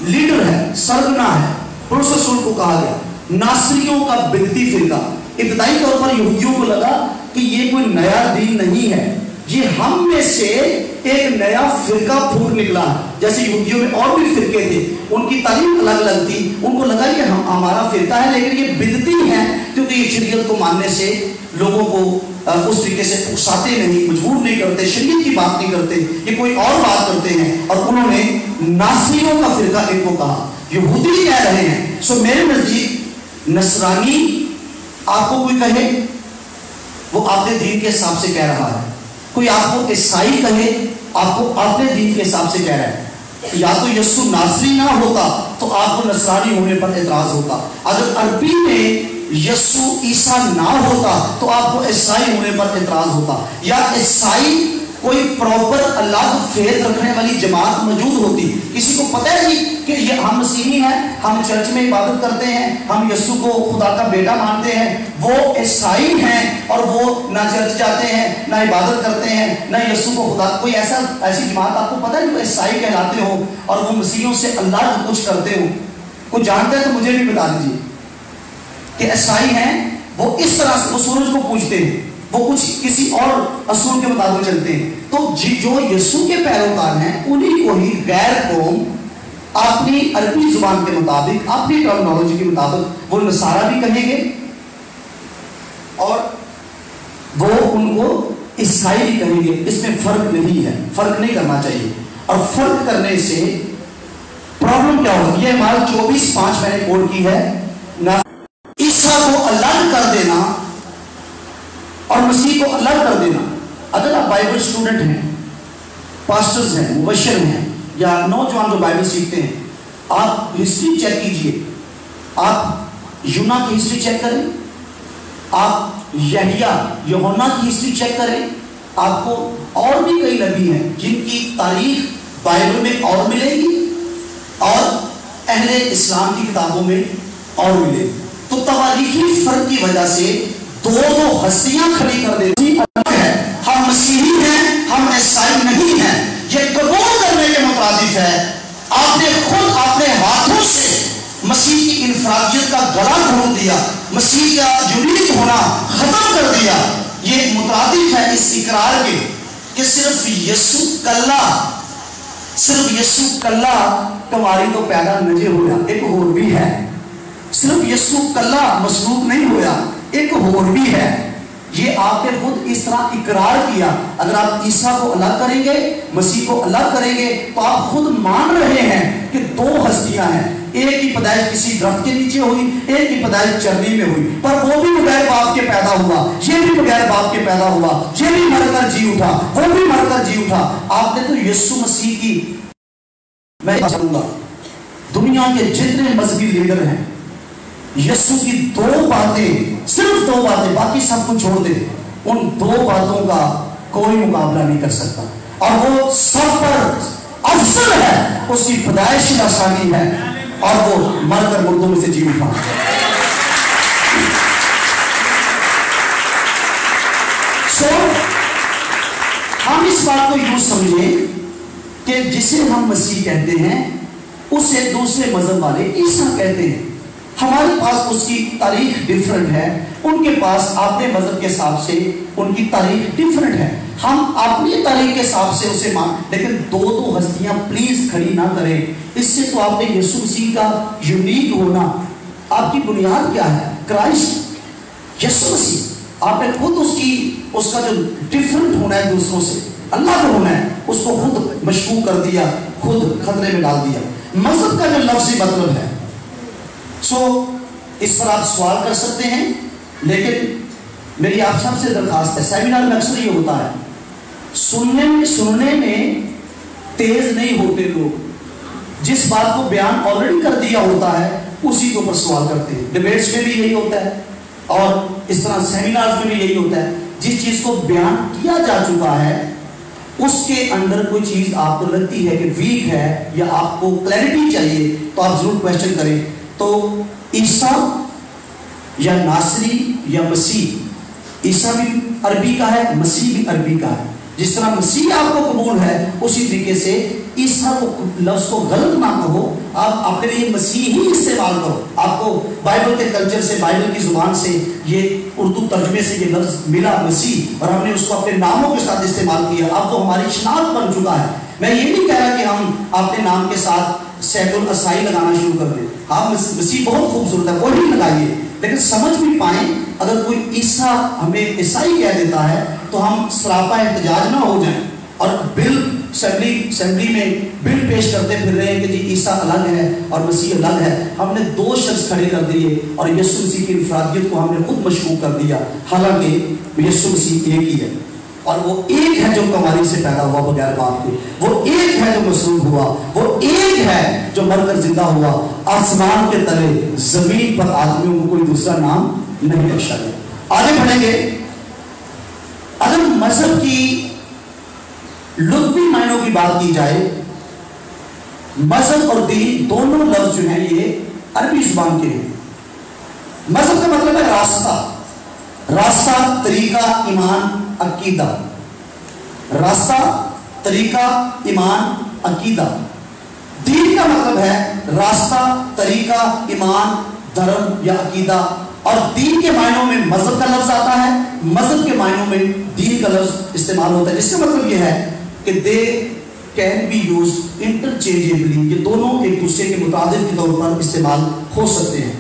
لیڈر ہے، سرگنا ہے. پولس رسول کو کہا گیا ناصریوں کا بدعتی فرقہ. ابتدائی طور پر یہودیوں کو لگا کہ یہ کوئی نیا دین نہیں ہے، یہ ہم میں سے ایک نیا فرقہ پھوٹ نکلا. جیسے یہودیوں میں اور بھی فرقے تھے، ان کی تعلیم الگ الگ تھی، ان کو لگا کہ ہمارا فرقہ ہے لیکن یہ بدعتی ہے، کیونکہ یہ شریعت کو ماننے سے لوگوں کو اس طریقے سے اکساتے نہیں، مجبور نہیں کرتے، شریعت کی بات نہیں کرتے، یہ کوئی اور بات کرتے ہیں. اور انہوں نے ناصریوں کا فرقہ ان کو کہا. یہودی کہہ رہے ہیں. سو میرے نزدیک نصرانی آپ کو کوئی کہے وہ اپنے دین کے حساب سے کہہ رہا ہے. کوئی آپ کو عیسائی کہے آپ کو اپنے دین کے حساب سے کہہ رہا ہے. یا تو یسوع ناصری نہ ہوتا تو آپ کو نصرانی ہونے پر اعتراض ہوتا. اگر عربی میں یسوع عیسیٰ نہ ہوتا تو آپ کو عیسائی ہونے پر اعتراض ہوتا. یا عیسائی کوئی پراپر الگ فیت رکھنے والی جماعت موجود ہوتی. کسی کو پتہ ہے جی کہ یہ ہم مسیحی ہیں، ہم چرچ میں عبادت کرتے ہیں، ہم یسوع کو خدا کا بیٹا مانتے ہیں. وہ عیسائی ہیں اور وہ نہ چرچ جاتے ہیں، نہ عبادت کرتے ہیں، نہ یسوع کو خدا. کوئی ایسی جماعت آپ کو پتہ ہے جو عیسائی کہلاتے ہو اور وہ مسیحیوں سے اللہ کچھ کرتے ہو؟ کوئی جانتا ہے تو مجھے بھی بتا دیجیے کہ عیسائی ہیں وہ اس طرح سے وہ سورج کو پوجتے ہیں، وہ کچھ کسی اور اصول کے مطابق چلتے ہیں. تو جو یسوع کے پیروکار ہیں انہی کو ہی غیر قوم اپنی عربی زبان کے مطابق، اپنی ٹرمنالوجی کے مطابق وہ نصارہ بھی کہیں گے اور وہ ان کو عیسائی بھی کہیں گے. اس میں فرق نہیں ہے، فرق نہیں کرنا چاہیے. اور فرق کرنے سے پرابلم کیا ہوگی؟ یہ ہمارا 24:5 میں نے کوٹ کی ہے. عیسیٰ کو الگ کر دینا اور مسیح کو الگ کر دینا. اگر آپ بائبل اسٹوڈنٹ ہیں، پاسٹرز ہیں، مبشر ہیں یا نوجوان جو بائبل سیکھتے ہیں، آپ ہسٹری چیک کیجئے. آپ یونا کی ہسٹری چیک کریں، آپ یوحنا کی ہسٹری چیک کریں. آپ کو اور بھی کئی نبی ہیں جن کی تاریخ بائبل میں اور ملے گی اور اہل اسلام کی کتابوں میں اور ملے گی. تو تواریخی فرق کی وجہ سے دو ہستیاں کھڑی کر دیتی ہے. ہم مسیحی ہیں، ہم عیسائی نہیں ہیں، یہ قبول کرنے کے مترادف ہے. آپ نے خود اپنے ہاتھوں سے مسیح کی انفرادیت کا گلا گھونٹ دیا، مسیح کا یونیک ہونا ختم کر دیا. یہ مترادف ہے اس اقرار کے کہ صرف یسوع کلا تمہاری تو پیدا نجے ہویا، ایک اور بھی ہے. صرف یسوع کلا مسلوب نہیں ہویا، ایک اور بھی ہے. یہ آپ نے خود اس طرح اقرار کیا. اگر آپ عیسیٰ کو الگ کریں گے، مسیح کو الگ کریں گے تو آپ خود مان رہے ہیں کہ دو ہستیاں ہیں. ایک کی پیدائش کسی درخت کے نیچے ہوئی، ایک کی پیدائش چرنی میں ہوئی، پر وہ بھی بغیر باپ کے پیدا ہوا، یہ بھی بغیر باپ کے پیدا ہوا، یہ بھی مر کر جی اٹھا، وہ بھی مر کر جی اٹھا. آپ نے تو یسوع مسیح کی، میں چاہوں گا دنیا کے جتنے مذہبی لیڈر ہیں یسوع کی دو باتیں، صرف دو باتیں، باقی سب کو چھوڑ دے، ان دو باتوں کا کوئی مقابلہ نہیں کر سکتا. اور وہ سب پر افضل ہے. اس کی پیدائش آسانی ہے اور وہ مر کر مردوں میں سے جی اٹھا. ہم اس بات کو یوں سمجھیں کہ جسے ہم مسیح کہتے ہیں اسے دوسرے مذہب والے عیسیٰ کہتے ہیں. ہمارے پاس اس کی تاریخ ڈیفرنٹ ہے، ان کے پاس اپنے مذہب کے حساب سے ان کی تاریخ ڈیفرنٹ ہے. ہم اپنی تاریخ کے حساب سے اسے لیکن دو ہستیاں پلیز کھڑی نہ کریں. اس سے تو آپ نے یسوع مسیح کا یونیک ہونا، آپ کی بنیاد کیا ہے؟ کرائسٹ، یسوع مسیح. آپ نے خود اس کا جو ڈیفرنٹ ہونا ہے دوسروں سے، اللہ کا ہونا ہے، اس کو خود مشکوک کر دیا، خود خطرے میں ڈال دیا۔ مذہب کا جو لفظی مطلب ہے، اس پر آپ سوال کر سکتے ہیں، لیکن میری آپ سب سے درخواست ہے، سیمینار میں اکثر یہ ہوتا ہے، سننے میں تیز نہیں ہوتے لوگ، جس بات کو بیان آلریڈی کر دیا ہوتا ہے اسی کے اوپر سوال کرتے ہیں۔ ڈیبیٹس میں بھی یہی ہوتا ہے اور اس طرح سیمینارز میں بھی یہی ہوتا ہے، جس چیز کو بیان کیا جا چکا ہے اس کے اندر کوئی چیز آپ کو لگتی ہے کہ ویک ہے یا آپ کو کلیئرٹی چاہیے تو آپ ضرور کویسچن کریں۔ تو عیسیٰ یا ناصری یا مسیح، عیسیٰ بھی عربی کا ہے، مسیح بھی عربی کا ہے۔ جس طرح مسیح آپ کو قبول ہے اسی طریقے سے عیسیٰ کو لفظ کو غلط نہ کہو، آپ اپنے لیے مسیح ہی استعمال کرو۔ آپ کو بائبل کے کلچر سے، بائبل کی زبان سے یہ اردو ترجمے سے یہ لفظ ملا مسیح، اور ہم نے اس کو اپنے ناموں کے ساتھ استعمال کیا، اب تو ہماری شناخت بن چکا ہے۔ میں یہ نہیں کہہ رہا کہ ہم اپنے نام کے ساتھ سیف العصائی لگانا شروع کر دیں، ہاں مسیح بہت خوبصورت ہے، وہی لگائیے، لیکن سمجھ بھی پائیں اگر کوئی عیسیٰ ہمیں عیسائی کہہ دیتا ہے تو ہم سراپا احتجاج نہ ہو جائیں اور بل اسمبلی میں بل پیش کرتے پھر رہے ہیں کہ جی عیسیٰ الگ ہے اور مسیح الگ ہے۔ ہم نے دو شخص کھڑے کر دیے اور یسوع مسیح کی انفرادیت کو ہم نے خود مشکوک کر دیا، حالانکہ یسوع مسیح ایک ہی ہے، اور وہ ایک ہے جو کماری سے پیدا ہوا بغیر باپ کے، وہ ایک ہے جو مصلوب ہوا، وہ ایک ہے جو مر کر زندہ ہوا۔ آسمان کے تلے زمین پر آدمیوں کو کوئی دوسرا نام نہیں بخشا گیا۔ آگے بڑھیں گے، اگر مذہب کی لغوی معنوں کی بات کی جائے، مذہب اور دین دونوں لفظ جو ہیں یہ عربی زبان کے ہیں۔ مذہب کا مطلب ہے راستہ، طریقہ، ایمان، عقیدہ۔ راستہ، طریقہ، ایمان، عقیدہ۔ دین کا مطلب ہے راستہ، طریقہ، ایمان، دھرم یا عقیدہ، اور دین کے معنوں میں مذہب کا لفظ آتا ہے، مذہب کے معنوں میں دین کا لفظ استعمال ہوتا ہے، جس کا مطلب یہ ہے کہ they can be used interchangeably، یہ دونوں ایک دوسرے کے مترادف کے طور پر استعمال ہو سکتے ہیں۔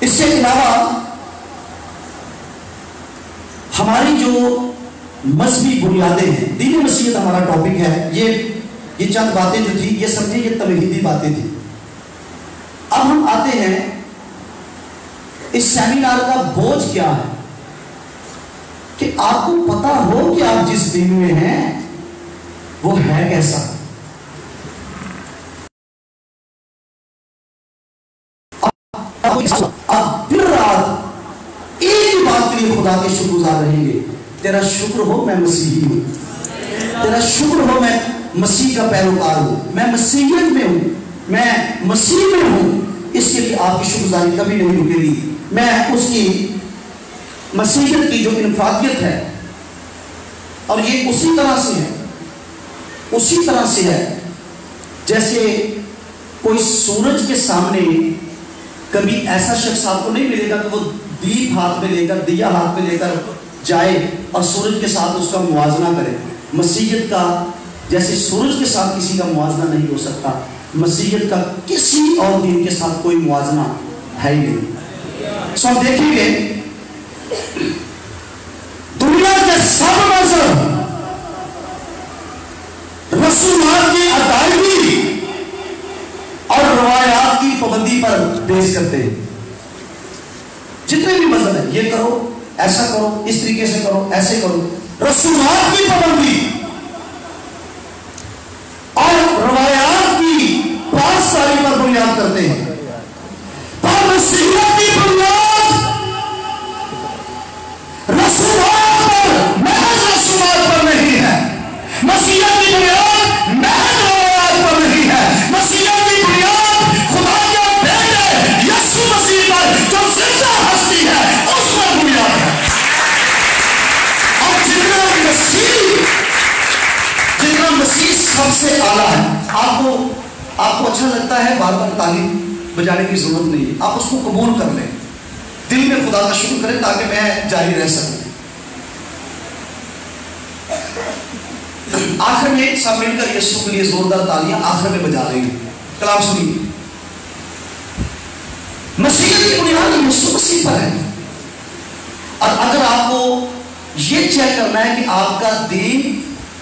اس سے علاوہ ہماری جو مذہبی بنیادیں ہیں، دین مسیحیت ہمارا ٹاپک ہے، یہ چند باتیں جو تھی یہ سمجھیں یہ تمہیدی باتیں تھی۔ اب ہم آتے ہیں اس سیمینار کا بوجھ کیا ہے، کہ آپ کو پتا ہو کہ آپ جس دین میں ہیں وہ ہے کیسا۔ آپ دن رات ایک ہی بات کے لیے خدا کے شکر گزار رہیں گے، تیرا شکر ہو میں مسیحی ہوں، تیرا شکر ہو میں مسیح کا پیروکار ہوں، میں مسیحیت میں ہوں، میں مسیح میں ہوں۔ اس کے لیے آپ کی شکر گزاری کبھی نہیں رکے گی۔ میں اس کی مسیحیت کی جو انفرادیت ہے، اور یہ اسی طرح سے ہے جیسے کوئی سورج کے سامنے کبھی ایسا شخص آپ کو نہیں ملے گا کہ وہ دیپ ہاتھ میں لے کر، دیا ہاتھ میں لے کر جائے اور سورج کے ساتھ اس کا موازنہ کرے۔ مسیحیت کا جیسے سورج کے ساتھ کسی کا موازنہ نہیں ہو سکتا، مسیحیت کا کسی اور دین کے ساتھ کوئی موازنہ ہے ہی نہیں۔ ہم دیکھیں گے دنیا کے سب مذہب رسومات کی ادائیگی اور روایات کی پابندی پر بیس کرتے ہیں۔ جتنے بھی مذہب ہیں، یہ کرو، ایسا کرو، اس طریقے سے کرو، ایسے کرو، رسومات کی پابندی اور روایات کی پاسداری پر بنیاد کرتے ہیں۔ پر مسیحیت کی بنیاد رسومات پر، محض رسومات پر نہیں ہے۔ مسیحیت کی بنیاد محض روایات پر نہیں ہے۔ مسیحیت کی بنیاد خدا کے بیٹے یسوع مسیح پر جو زندہ ہستی ہے اس پر بنیاد ہے۔ اور جتنا مسیح سب سے اعلیٰ ہے، آپ کو اچھا لگتا ہے، بار بار تعلیم بجانے کی ضرورت نہیں ہے، آپ اس کو قبول کر لیں، دل میں خدا کا شکر کریں تاکہ میں جاری رہ سکوں۔ آخر میں سب مل کر یسوع کے لیے زوردار تالیاں آخر میں بجا رہے ہیں۔ کلام سنیے، مسیحیت کی بنیاد یسوع مسیح پر ہے، اور اگر آپ کو یہ چیک کرنا ہے کہ آپ کا دین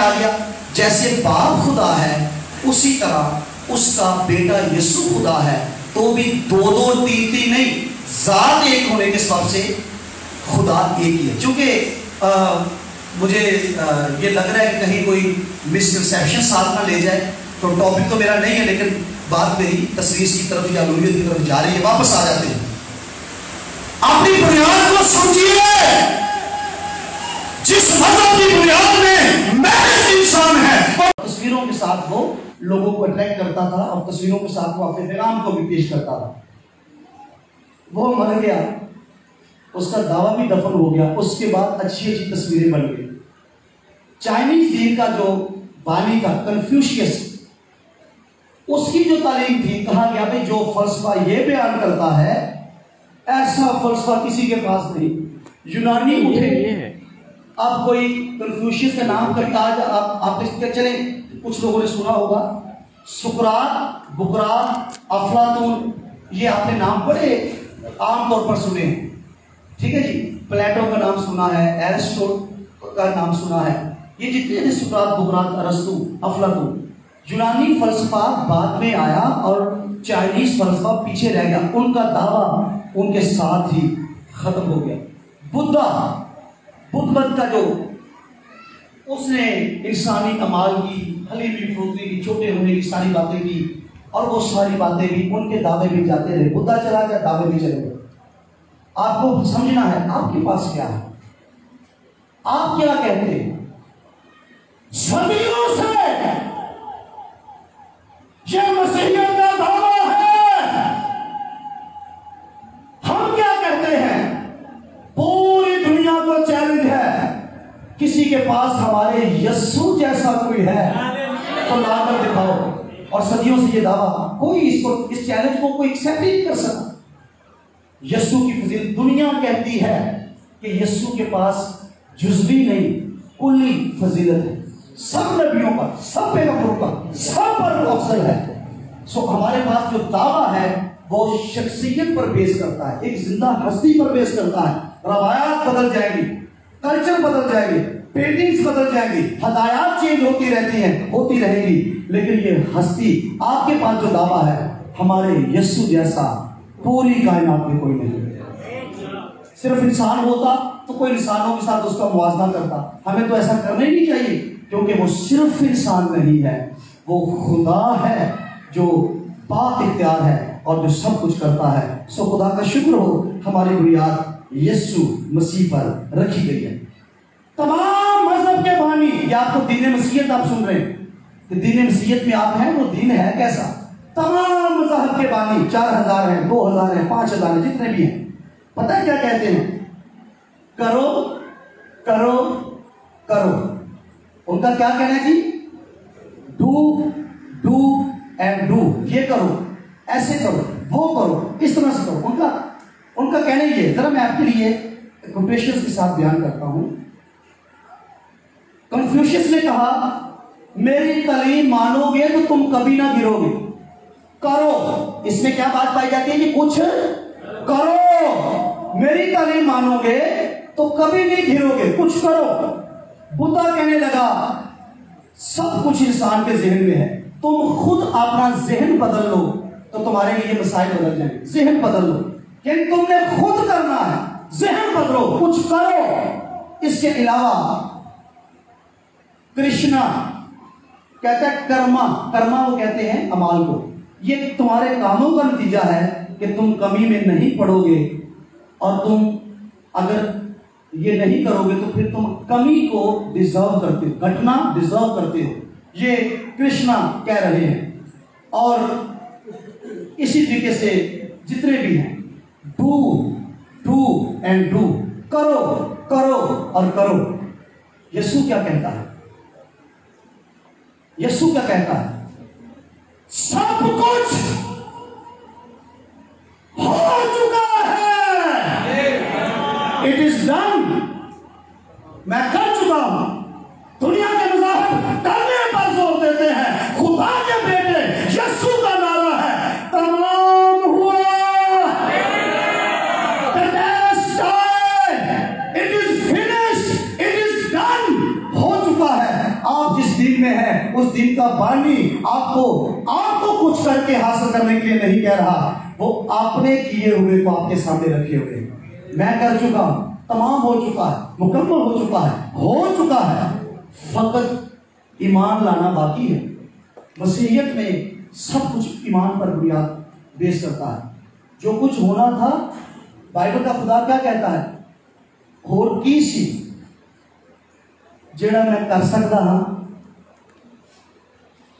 آ گیا جیسے باپ خدا ہے اسی طرح اس کا بیٹا یسوع خدا ہے، تو بھی دو دو تین تین نہیں، ذات ایک ہونے کے سبب سے خدا ایک ہی ہے۔ چونکہ مجھے یہ لگ رہا ہے کہ کہیں کوئی مسکنسیپشن ساتھ نہ لے جائے، تو ٹاپک تو میرا نہیں ہے، لیکن بات میری تصویر کی طرف یا الوہیت کی طرف جا رہی ہے۔ واپس آ جاتے ہیں، اپنی بنیاد کو سمجھیے۔ جس مذہب کی بنیاد میں محض انسان ہے، اور تصویروں کے ساتھ وہ لوگوں کو اٹریکٹ کرتا تھا، اور تصویروں کے ساتھ وہ اپنے پیغام کو بھی پیش کرتا تھا۔ وہ مر گیا، اس کا دعویٰ بھی دفن ہو گیا، اس کے بعد اچھی اچھی تصویریں بن گئی۔ چائنیز دین کا جو بانی تھا کنفیوشیس، اس کی جو تعلیم تھی، کہا گیا کہ جو فلسفہ یہ بیان کرتا ہے ایسا فلسفہ کسی کے پاس نہیں۔ یونانی اٹھے، اب کوئی کنفیوشیس کا نام کرتا ہے، آپ چلیں کچھ لوگوں نے سنا ہوگا، سقراط، بقراط، افلاطون، یہ آپ نے نام بڑے عام طور پر سنے ہیں، ٹھیک ہے جی۔ پلیٹو کا نام سنا ہے، ایرسٹو کا نام سنا ہے، یہ جتنے تھے سقراط، بقراط، ارسطو، افلاطون۔ یونانی فلسفہ بعد میں آیا اور چائنیز فلسفہ پیچھے رہ گیا، ان کا دعویٰ ان کے ساتھ ہی ختم ہو گیا۔ بدھ مت کا جو اس نے انسانی اعمال کی، حلیمی فروختی کی، چھوٹے ہونے کی ساری باتیں کی، اور وہ ساری باتیں بھی ان کے دعوے بھی جاتے رہے۔ بدھا چلا گیا، دعوے بھی چلے گئے۔ آپ کو سمجھنا ہے آپ کے پاس کیا ہے، آپ کیا کہتے ہیں۔ صدیوں سے یہ مسیحیت کا دعویٰ ہے، ہم کیا کہتے ہیں، پوری دنیا کو چیلنج ہے، کسی کے پاس ہمارے یسوع جیسا کوئی ہے تو لا کر دکھاؤ۔ اور صدیوں سے یہ دعویٰ، کوئی اس چیلنج کو کوئی ایکسپٹ نہیں کر سکا۔ یسوع کی فضیلت، دنیا کہتی ہے کہ یسوع کے پاس جزوی نہیں کلی فضیلت ہے، سب نبیوں پر، سب پیغمبروں پر، سب پر افضل ہے۔ سو ہمارے پاس جو دعویٰ ہے وہ شخصیت پر بیس کرتا ہے، ایک زندہ ہستی پر بیس کرتا ہے۔ روایات بدل جائیں گی، کلچر بدل جائے گی، پینٹنگز بدل جائیں گی، ہدایات چینج ہوتی رہتی ہیں، ہوتی رہے گی، لیکن یہ ہستی، آپ کے پاس جو دعویٰ ہے، ہمارے یسوع جیسا پوری کائنات میں کوئی نہیں۔ صرف انسان ہوتا تو کوئی انسانوں کے ساتھ اس کا موازنہ کرتا، ہمیں تو ایسا کرنا ہی نہیں چاہیے، کیونکہ وہ صرف انسان نہیں ہے، وہ خدا ہے جو پاک اختیار ہے اور جو سب کچھ کرتا ہے۔ سو خدا کا شکر ہو، ہماری بنیاد یسوع مسیح پر رکھی گئی ہے۔ تمام مذہب کے بانی، یہ آپ کو دین مسیحیت آپ سن رہے ہیں کہ دین مسیحیت میں آپ ہیں، وہ دین ہے کیسا؟ تمام مذہب کے بانی 4000 ہیں، 2000 ہیں، 5000 ہیں، جتنے بھی ہیں، پتہ ہے کیا کہتے ہیں؟ کرو کرو کرو۔ ان کا کیا کہنا ہے جی؟ ڈو اینڈ ڈو، یہ کرو، ایسے کرو، وہ کرو، اس طرح سے کرو۔ ان کا کہنا یہ، ذرا میں آپ کے لیے کنفیوشیس کے ساتھ بیان کرتا ہوں۔ کنفیوشیس نے کہا میری تعلیم مانو گے تو تم کبھی نہ گرو گے، کرو۔ اس میں کیا بات پائی جاتی ہے کہ کچھ کرو، میری تعلیم مانو گے تو کبھی نہیں گرو گے، کچھ کرو۔ بدھا کہنے لگا سب کچھ انسان کے ذہن میں ہے، تم خود اپنا ذہن بدل لو تو تمہارے لیے مسائل بدل جائیں گے۔ ذہن بدل لو، یعنی تم نے خود کرنا ہے، ذہن بدلو، کچھ کرو۔ اس کے علاوہ کرشنا کہتا ہے کرما وہ کہتے ہیں اعمال کو، یہ تمہارے کاموں کا نتیجہ ہے کہ تم کمی میں نہیں پڑو گے، اور تم اگر یہ نہیں کرو گے تو پھر تم کمی کو ڈیزرو کرتے ہو، گھٹنا ڈیزرو کرتے ہو، یہ کرشنا کہہ رہے ہیں۔ اور اسی طریقے سے جتنے بھی ہیں، ڈو اینڈ ڈو، کرو کرو اور کرو۔ یسوع کیا کہتا ہے؟ یسوع کیا کہتا ہے؟ سب کچھ ہو چکا ہے، اٹ از ڈن، میں کر چکا ہوں۔ دنیا کے مذاہب کرنے پر زور دیتے ہیں، خدا کے بیٹے یسوع کا نعرہ ہے تمام ہوا، it is finished, it is done، ہو چکا ہے۔ آپ زندگی کا بانی آپ کو کچھ کر کے حاصل کرنے کے لیے نہیں کہہ رہا، وہ آپ نے کیے ہوئے کو آپ کے سامنے رکھے ہوئے، میں کر چکا ہوں، تمام ہو چکا ہے، مکمل ہو چکا ہے، فقط ایمان لانا باقی ہے۔ مسیحیت میں سب کچھ ایمان پر بنیاد بیس کرتا ہے۔ جو کچھ ہونا تھا، بائبل کا خدا کیا کہتا ہے؟ اور کی سی جڑا میں کر سکتا ہاں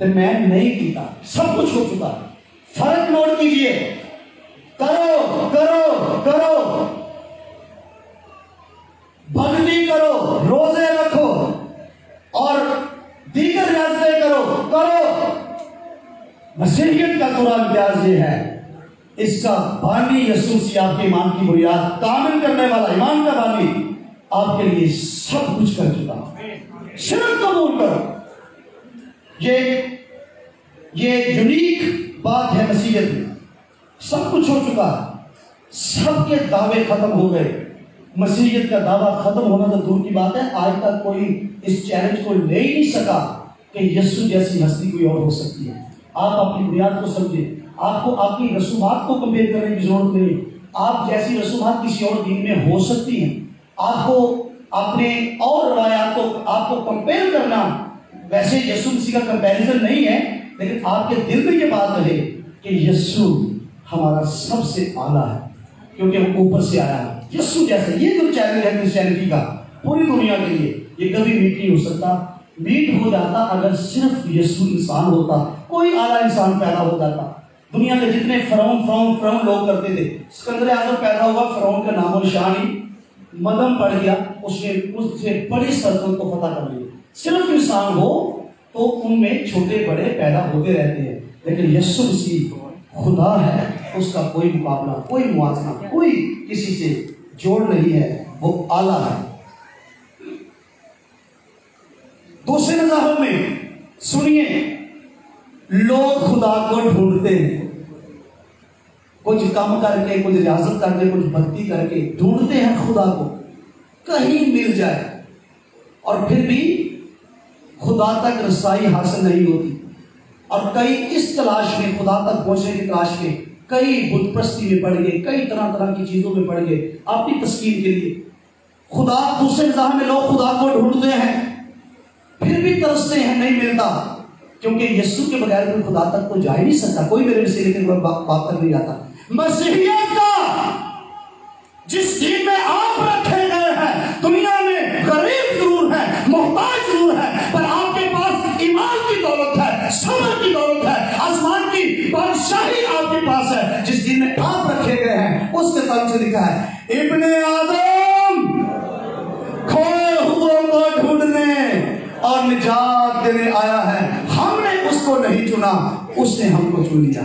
تو میں نہیں کیتا، سب کچھ ہو چکا ہے۔ فرق نوٹ کیجئے، کرو کرو کرو، بھگتی کرو، روزے رکھو اور دیگر ریاضتیں کرو۔ مسیحیت کا قرآن امتیاز یہ ہے، اس کا بانی یسوع مسیح آپ کے ایمان کی بنیاد کامل کرنے والا، ایمان کا بانی آپ کے لیے سب کچھ کر چکا، صرف قبول کرو۔ یہ یونیک بات ہے مسیحیت میں، سب کچھ ہو چکا ہے، سب کے دعوے ختم ہو گئے۔ مسیحیت کا دعویٰ ختم ہونا تو دور کی بات ہے، آج تک کوئی اس چیلنج کو لے ہی نہیں سکا کہ یسوع جیسی ہستی کوئی اور ہو سکتی ہے۔ آپ اپنی بنیاد کو سمجھیں، آپ کو آپ کی رسومات کو کمپیئر کرنے کی ضرورت نہیں، آپ جیسی رسومات کسی اور دین میں ہو سکتی ہیں۔ آپ کو اپنے اور روایات کو آپ کو کمپیئر کرنا، ویسے یسوع مسیح کا کمپیریزن نہیں ہے، لیکن آپ کے دل میں یہ بات رہے کہ یسوع ہمارا سب سے اعلیٰ ہے، کیونکہ وہ اوپر سے آیا ہے۔ یسوع جیسے یہ جو چیلنج ہے کرسچینٹی کا پوری دنیا کے لیے، یہ کبھی میٹ نہیں ہو سکتا۔ میٹ ہو جاتا اگر صرف یسوع انسان ہوتا، کوئی اعلیٰ انسان پیدا ہو جاتا۔ دنیا کے جتنے فرعون لوگ کرتے تھے، اسکندر اعظم پیدا ہوا، فرعون کا نام و نشان ہی مدم پڑ گیا، اس نے اس سے بڑی سلطنت کو فتح کر لیا۔ صرف انسان ہو تو ان میں چھوٹے بڑے پیدا ہوتے رہتے ہیں، لیکن یسوع مسیح خدا ہے، اس کا کوئی مقابلہ، کوئی موازنہ، کوئی کسی سے جوڑ نہیں ہے، وہ اعلیٰ ہے۔ دوسرے مذاہب میں سنیے، لوگ خدا کو ڈھونڈتے ہیں، کچھ کام کر کے، کچھ ریاضت کر کے، کچھ بھکتی کر کے ڈھونڈتے ہیں خدا کو، کہیں مل جائے، اور پھر بھی خدا تک رسائی حاصل نہیں ہوتی، اور کئی اس تلاش میں، خدا تک پہنچنے کی تلاش میں کئی بت پرستی میں پڑ گئے، کئی طرح طرح کی چیزوں میں پڑ گئے اپنی تسکین کے لیے۔ خدا دوسرے مذاہب میں لوگ خدا کو ڈھونڈتے ہیں، پھر بھی ترستے ہیں، نہیں ملتا، کیونکہ یسوع کے بغیر کوئی خدا تک تو جا ہی نہیں سکتا، کوئی میرے وسیلے کے بات تک نہیں جاتا۔ مسیحیت کا جس دین میں آپ رکھے گئے ہیں، دنیا میں غریب ضرور ہے، محتاج ضرور ہے، پر آپ کے پاس ایمان کی دولت ہے، صبر کی دولت ہے، آسمان کی بادشاہی آپ کے پاس ہے۔ جس دین میں آپ رکھے گئے ہیں، اس کے طرف سے لکھا ہے، ابن آدم کھوئے ہوئے کو ڈھونڈنے اور نجات دینے آیا ہے، ہم نے اس کو نہیں چنا، اس نے ہم کو چن لیا۔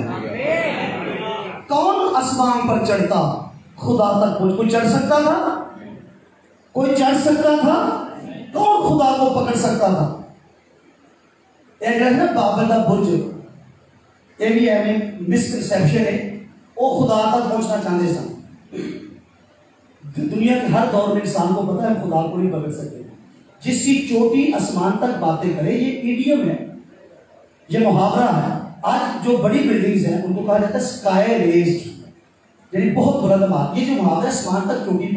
کون آسمان پر چڑھتا خدا تک پہنچ؟ کوئی چڑھ سکتا تھا؟ کوئی چڑھ سکتا تھا؟ کون خدا کو پکڑ سکتا تھا؟ ایک ہے نا بابل کا برج، یہ بھی ہے مسکنسیپشن ہے، وہ خدا تک پہنچنا چاہتے سن۔ دنیا کے ہر دور میں انسان کو پتا ہے خدا کو نہیں پکڑ سکتے، جس کی چوٹی آسمان تک باتیں کرے، یہ ایڈیم ہے، یہ محاورہ ہے۔ آج جو بڑی بلڈنگز ہیں ان کو کہا جاتا ہے اسکائی ریزڈ، یعنی بہت بلند عمارت۔ یہ جو محاورہ آسمان تک چوٹی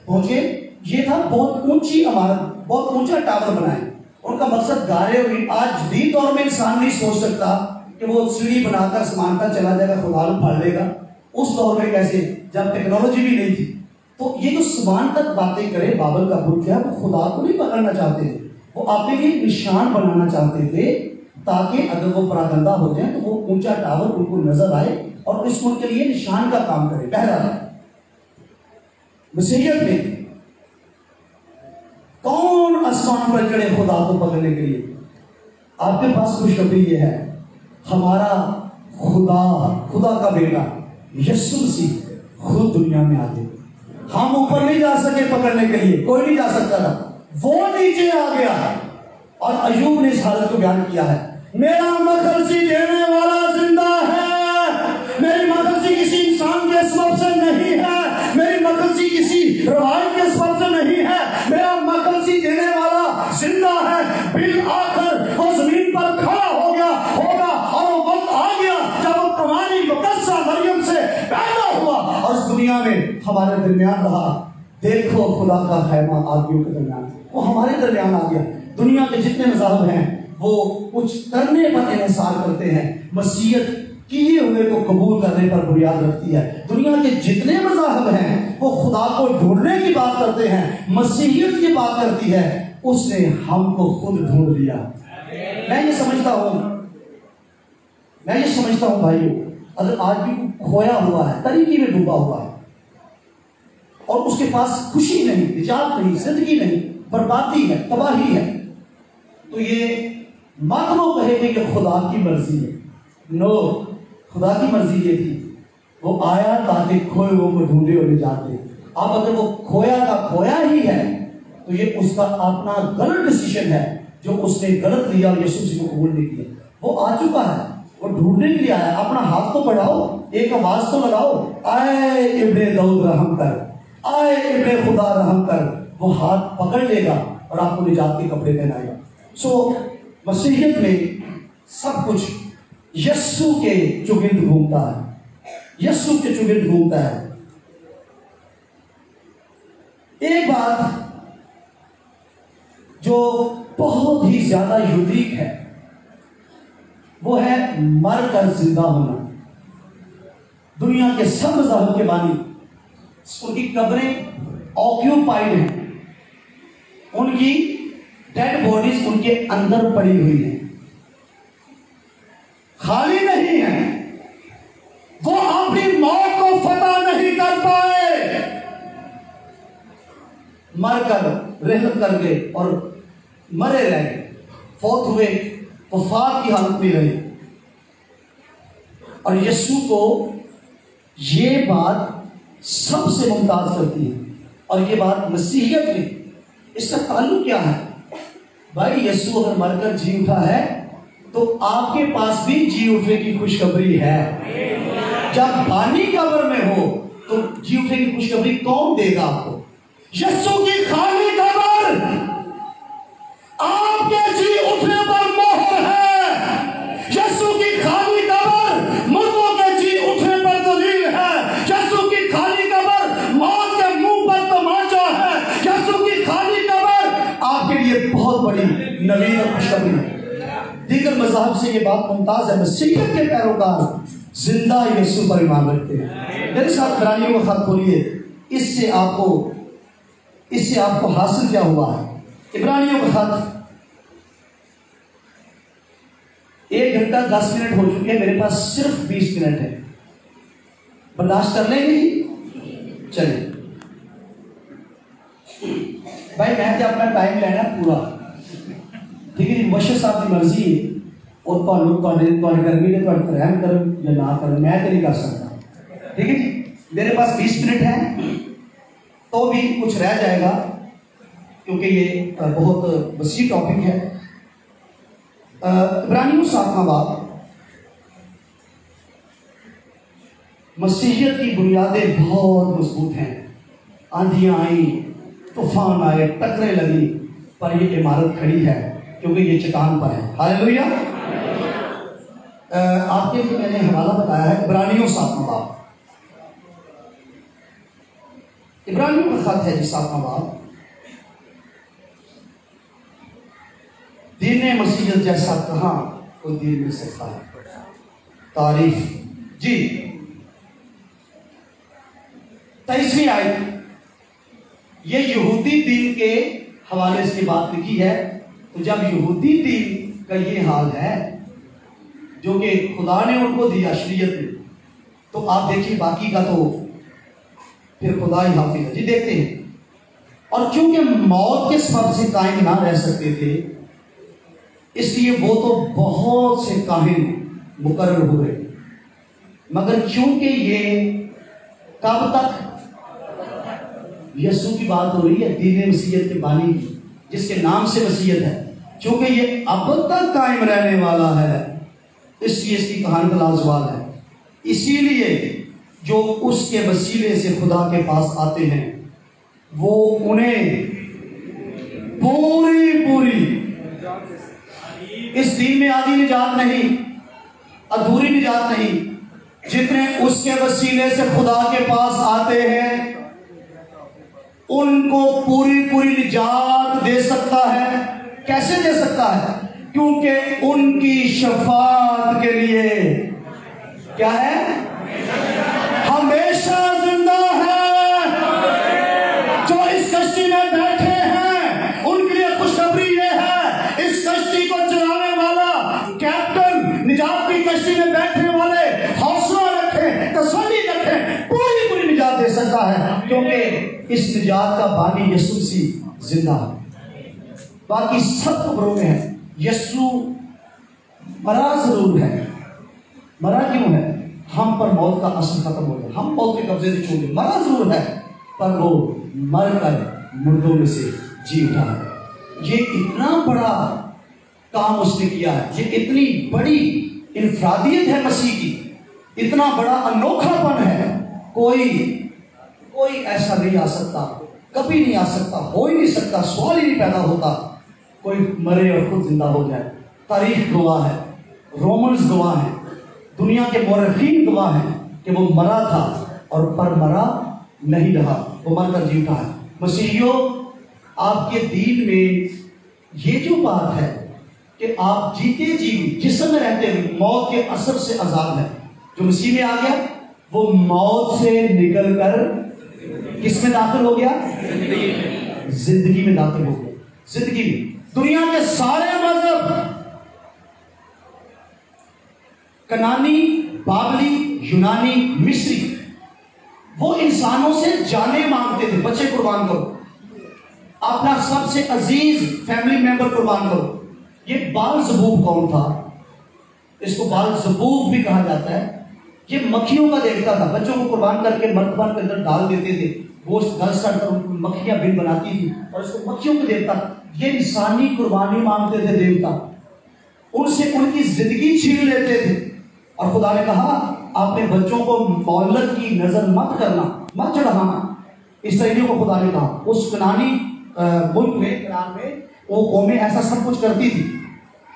پہنچے، یہ تھا بہت اونچی عمارت، بہت اونچا ٹاور بنائے۔ ان کا مقصد گارے ہوئی۔ آج جدید دور میں انسان نہیں سوچ سکتا کہ وہ سیڑھی بنا کر آسمان تک چلا جائے گا، خدا کو پھاڑ لے گا۔ اس دور میں کیسے، جب ٹیکنالوجی بھی نہیں تھی۔ تو یہ جو آسمان تک باتیں کرے بابل کا برج ہے، وہ خدا کو نہیں پکڑنا چاہتے تھے، وہ اپنے لیے نشان بنانا چاہتے تھے، تاکہ اگر وہ پراگندہ ہو جائیں تو وہ اونچا ٹاور ان کو نظر آئے اور اس ان کے لیے نشان کا کام کرے۔ پہلا مسیحیت میں کون آسمان پر چڑھے خدا کو پکڑنے کے لیے؟ آپ کے پاس خوشخبری یہ ہے، ہمارا خدا کا بیٹا یسوع مسیح خود دنیا میں آتے۔ ہم اوپر نہیں جا سکے پکڑنے کے لیے، کوئی نہیں جا سکتا تھا، وہ نیچے آ گیا۔ اور ایوب نے اس حالت کو بیان کیا ہے، میرا مخلصی دینے والا زندہ ہے، میری مخلصی کسی انسان کے سبب سے نہیں ہے، میری مخلصی کسی روایت کے سبب سے نہیں ہے، میرا مخلصی دینے والا زندہ ہے۔ بالآخر وہ زمین پر کھڑا ہمارے درمیان رہا. دیکھو خدا کا خیمہ آدمیوں کے درمیان، وہ ہمارے درمیان آ گیا. دنیا کے جتنے مذاہب ہیں وہ کچھ کرنے پر انحصار کرتے ہیں، مسیحیت کیے ہوئے کو قبول کرنے پر بنیاد رکھتی ہے. دنیا کے جتنے مذاہب ہیں وہ خدا کو ڈھونڈنے کی بات کرتے ہیں، مسیحیت کی بات کرتی ہے اس نے ہم کو خود ڈھونڈ لیا. میں یہ سمجھتا ہوں بھائیو، اگر آدمی کو کھویا ہوا ہے، تاریکی میں ڈوبا ہوا ہے اور اس کے پاس خوشی نہیں، نجات نہیں، زندگی نہیں، بربادی ہے، تباہی ہے، تو یہ مت وہ کہے گے کہ خدا کی مرضی ہے. نو، خدا کی مرضی یہ تھی، وہ آیا تاکہ کھوئے کو ڈھونڈے اور نجات دے. اب اگر وہ کھویا کا کھویا ہی ہے تو یہ اس کا اپنا غلط ڈیسیژن ہے جو اس نے غلط لیا اور یسوع مسیح کو قبول نہیں کیا. وہ آ چکا ہے، وہ ڈھونڈنے کے لیے آیا. اپنا ہاتھ تو بڑھاؤ، ایک آواز تو لگاؤ، اے ابن داؤد رحم کر، اے ابن خدا رحم کر. وہ ہاتھ پکڑ لے گا اور آپ کو نجات کے کپڑے پہنائے گا. سو مسیحیت میں سب کچھ یسوع کے چگرد گھومتا ہے، یسوع کے چگرد گھومتا ہے. ایک بات جو بہت ہی زیادہ یونیک ہے وہ ہے مر کر زندہ ہونا. دنیا کے سب مذاہب کے بانی ان کی قبریں آکیوپائڈ ہیں، ان کی ڈیڈ باڈیز ان کے اندر پڑی ہوئی ہیں، خالی نہیں ہیں. وہ اپنی موت کو فتح نہیں کر پائے، مر کر رحلت کر گئے اور مرے رہ گئے، فوت ہوئے، وفات کی حالت میں رہے. اور یسوع کو یہ بات سب سے ممتاز کرتی ہے، اور یہ بات مسیحیت میں اس کا تعلق کیا ہے؟ بھائی یسوع اگر مر کر جی اٹھا ہے تو آپ کے پاس بھی جی اٹھنے کی خوشخبری ہے. جب بانی قبر میں ہو تو جی اٹھنے کی خوشخبری کون دے گا آپ کو؟ یسوع کی خالی قبر آپ کے جی اٹھنے پر مہر ہے. یسوع کی خالی قبر مردوں کے جی اٹھنے پر دلیل ہے. یسوع کی خالی قبر موت کے منہ پر تماچا ہے. یسوع کی خالی قبر آپ کے لیے بہت بڑی نوید اور خوشخبری ہے. دیگر مذاہب سے یہ بات ممتاز ہے، مسیحیت کے پیروکار زندہ یسوع پر ایمان رکھتے ہیں. میرے ساتھ عبرانیوں کا خط کھولیے، اس سے آپ کو حاصل کیا ہوا ہے. عبرانیوں کا خط 1 گھنٹہ 10 منٹ ہو چکے ہیں، میرے پاس صرف 20 منٹ ہے. برداشت کر لیں گے؟ چلیں بھائی، میں تو اپنا ٹائم لینا پورا، ٹھیک ہے جی. مبشر صاحب کی مرضی ہے اور گرمی نے رحم کر یا نہ کر، میں تو نہیں کر سکتا. ٹھیک ہے جی، میرے پاس 20 منٹ ہیں تو بھی کچھ رہ جائے گا کیونکہ یہ بہت وسیع ٹاپک ہے. عبرانیوں 7واں باب، مسیحیت کی بنیادیں بہت مضبوط ہیں. آندھیاں آئیں، طوفان آئے، ٹکریں لگی، پر یہ عمارت کھڑی ہے کیونکہ یہ چٹان پر ہے. ہاللیلویا. آپ کے لیے میں نے حوالہ بتایا ہے عبرانیوں 7واں باب. عبرانیوں کا خط ہے جی 7واں باب. دین مسیحیت جیسا کہاں کوئی دین مل سکتا ہے. تعریف جی 23ویں آیت، یہ یہودی دین کے حوالے سے بات لکھی ہے. تو جب یہودی دین کا یہ حال ہے جو کہ خدا نے ان کو دیا شریعت میں، تو آپ دیکھیے باقی کا تو پھر خدا ہی حافظ ہے. جی دیکھتے ہیں. اور چونکہ موت کے سبب سے قائم نہ رہ سکتے تھے، اس لیے وہ تو بہت سے کاہن مقرر ہوئے، مگر چونکہ یہ کب تک، یسوع کی بات ہو رہی ہے، دین مسیحیت کے بانی کی جس کے نام سے مسیحیت ہے، چونکہ یہ اب تک قائم رہنے والا ہے، اس لیے اس کی کہانی کا لازوال ہے. اسی لیے جو اس کے وسیلے سے خدا کے پاس آتے ہیں وہ انہیں پوری اس دین میں آدھی نجات نہیں، ادھوری نجات نہیں. جتنے اس کے وسیلے سے خدا کے پاس آتے ہیں ان کو پوری پوری نجات دے سکتا ہے. کیسے دے سکتا ہے؟ کیونکہ ان کی شفاعت کے لیے کیا ہے؟ ہمیشہ زندہ ہے. جو اس کشتی میں بیٹھے ہیں ان کے لیے خوشخبری یہ ہے، اس کشتی کو چلانے والا کیپٹن، نجات کی کشتی میں بیٹھنے والے حوصلہ رکھیں، تسلی رکھیں، پوری پوری نجات دے سکتا ہے، کیونکہ اس نجات کا بانی یسوع مسیح زندہ ہے. باقی سب خبروں میں ہے. یسوع مرا ضرور ہے. مرا کیوں ہے؟ ہم پر موت کا اثر ختم ہو گیا، ہم موت کے قبضے سے چھوٹ گئے. مرا ضرور ہے پر وہ مر کر مردوں میں سے جی اٹھا ہے. یہ اتنا بڑا کام اس نے کیا ہے، یہ اتنی بڑی انفرادیت ہے مسیح کی، اتنا بڑا انوکھا پن ہے. کوئی ایسا نہیں آ سکتا، کبھی نہیں آ سکتا، ہو ہی نہیں سکتا، سوال ہی نہیں پیدا ہوتا کوئی مرے اور خود زندہ ہو جائے. تاریخ گواہ ہے، رومنز گواہ ہیں، دنیا کے مورخین گواہ ہیں کہ وہ مرا تھا اور پر مرا نہیں رہا، وہ مر کر جی اٹھا ہے. مسیحیوں، آپ کے دین میں یہ جو بات ہے کہ آپ جیتے جی جسم میں رہتے ہوئے موت کے اثر سے آزاد ہے، جو مسیح میں آ گیا وہ موت سے نکل کر کس میں داخل ہو گیا؟ زندگی میں داخل ہو گیا. زندگی میں دنیا کے سارے مذہب، کنانی، بابلی، یونانی، مصری، وہ انسانوں سے جانیں مانگتے تھے. بچے قربان کرو، اپنا سب سے عزیز فیملی ممبر قربان کرو. یہ بال زبوب کون تھا؟ اس کو بال زبوب بھی کہا جاتا ہے. یہ مکھیوں کا دیکھتا تھا، بچوں کو قربان کر کے مرتبان کے اندر ڈال دیتے تھے، گوشت گل سڑ کر مکھیاں بن بناتی تھی اور اس کو مکھیوں کو دیکھتا. یہ انسانی قربانی مانگتے تھے دیوتا، ان سے ان کی زندگی چھین لیتے تھے. اور خدا نے کہا اپنے بچوں کو مولد کی نظر مت کرنا، مت چڑھانا. اسرائیلیوں کو خدا نے کہا. اس کنانی ملک میں، کنان میں وہ قومیں ایسا سب کچھ کرتی تھی.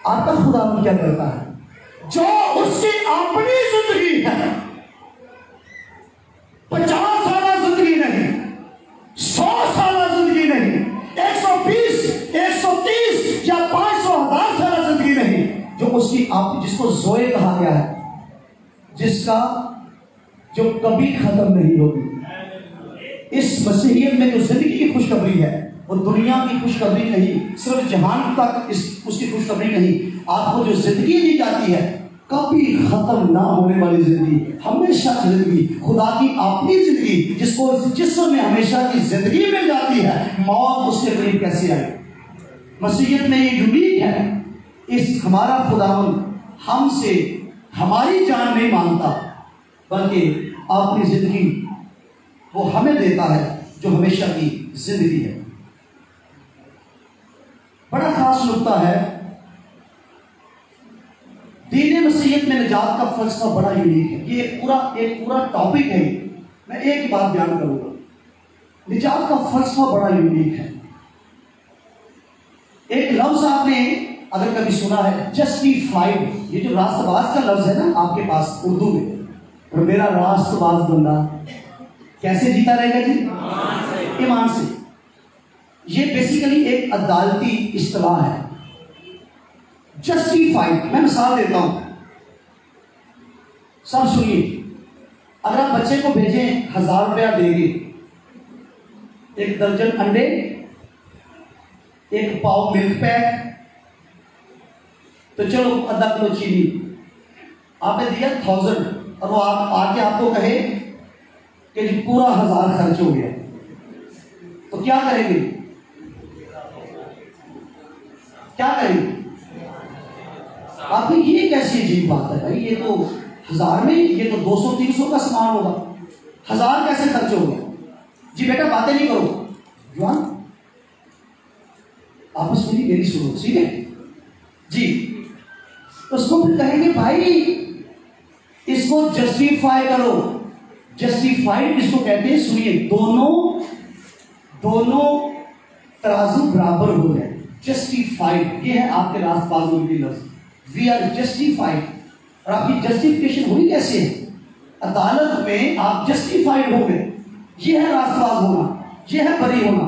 آپ کا خدا کیا کرتا ہے؟ جو اس کی اپنی زندگی ہے، 50 سالہ زندگی نہیں، 100 سالہ زندگی نہیں، 120، 130 یا 500,000 سالہ زندگی نہیں، جو اس کی جس کو زوئے کہا گیا ہے، جس کا جو کبھی ختم نہیں ہوگی. اس مسیحیت میں جو زندگی کی خوشخبری ہے وہ دنیا کی خوشخبری نہیں، صرف جہان تک اس کی خوشخبری نہیں. آپ کو جو زندگی دی جاتی ہے، کبھی ختم نہ ہونے والی زندگی، ہمیشہ زندگی، خدا کی اپنی زندگی، جس کو جسم میں ہمیشہ کی زندگی مل جاتی ہے. موت اس کے قریب کیسے آئی؟ مسیحیت میں یہ یونیک ہے. اس ہمارا خداوند ہم سے ہماری جان نہیں مانگتا، بلکہ اپنی زندگی وہ ہمیں دیتا ہے جو ہمیشہ کی زندگی ہے. بڑا خاص نقطہ ہے دین مسیحیت میں نجات کا فلسفہ، بڑا یونیک ہے. یہ ایک پورا ٹاپک ہے. میں ایک بات بیان کروں گا. نجات کا فلسفہ بڑا یونیک ہے. ایک لفظ آپ نے اگر کبھی سنا ہے، جسٹیفائیڈ. یہ جو راست باز کا لفظ ہے نا آپ کے پاس اردو میں، اور میرا راست باز بندہ کیسے جیتا رہے گا جی؟ ایمان سے. یہ بیسیکلی ایک عدالتی اصطلاح ہے. جسٹیفائیڈ. میں مثال دیتا ہوں، سب سنیے. اگر آپ بچے کو بھیجیں 1000 روپیہ دے گے، 1 درجن انڈے، 1 پاؤ ملک پیک، تو چلو آدھا کلو چینی آپ نے دیا 1000، اور وہ آ کے آپ کو کہے کہ جی پورا 1000 خرچ ہو گیا، تو کیا کریں گے؟ کیا کریں گے؟ آپ نے یہ کیسی عجیب بات ہے بھائی، یہ تو 1000 میں، یہ تو 200-300 کا سامان ہوگا، 1000 کیسے خرچ ہو گیا؟ جی بیٹا باتیں نہیں کرو، جوان آپس میں میری سنو، ٹھیک ہے جی. تو اس کو پھر کہیں گے بھائی اس کو جسٹیفائی کرو. جسٹیفائیڈ اس کو کہتے ہیں. سنیے، دونوں ترازو برابر ہو جائے. جسٹیفائیڈ یہ ہے آپ کے راست بازوں کی لفظ. We are justified. اور آپ کی جسٹیفیکیشن ہوئی کیسے ہے؟ عدالت میں آپ جسٹیفائیڈ ہو گئے. یہ ہے راست باز ہونا. یہ ہے بری ہونا.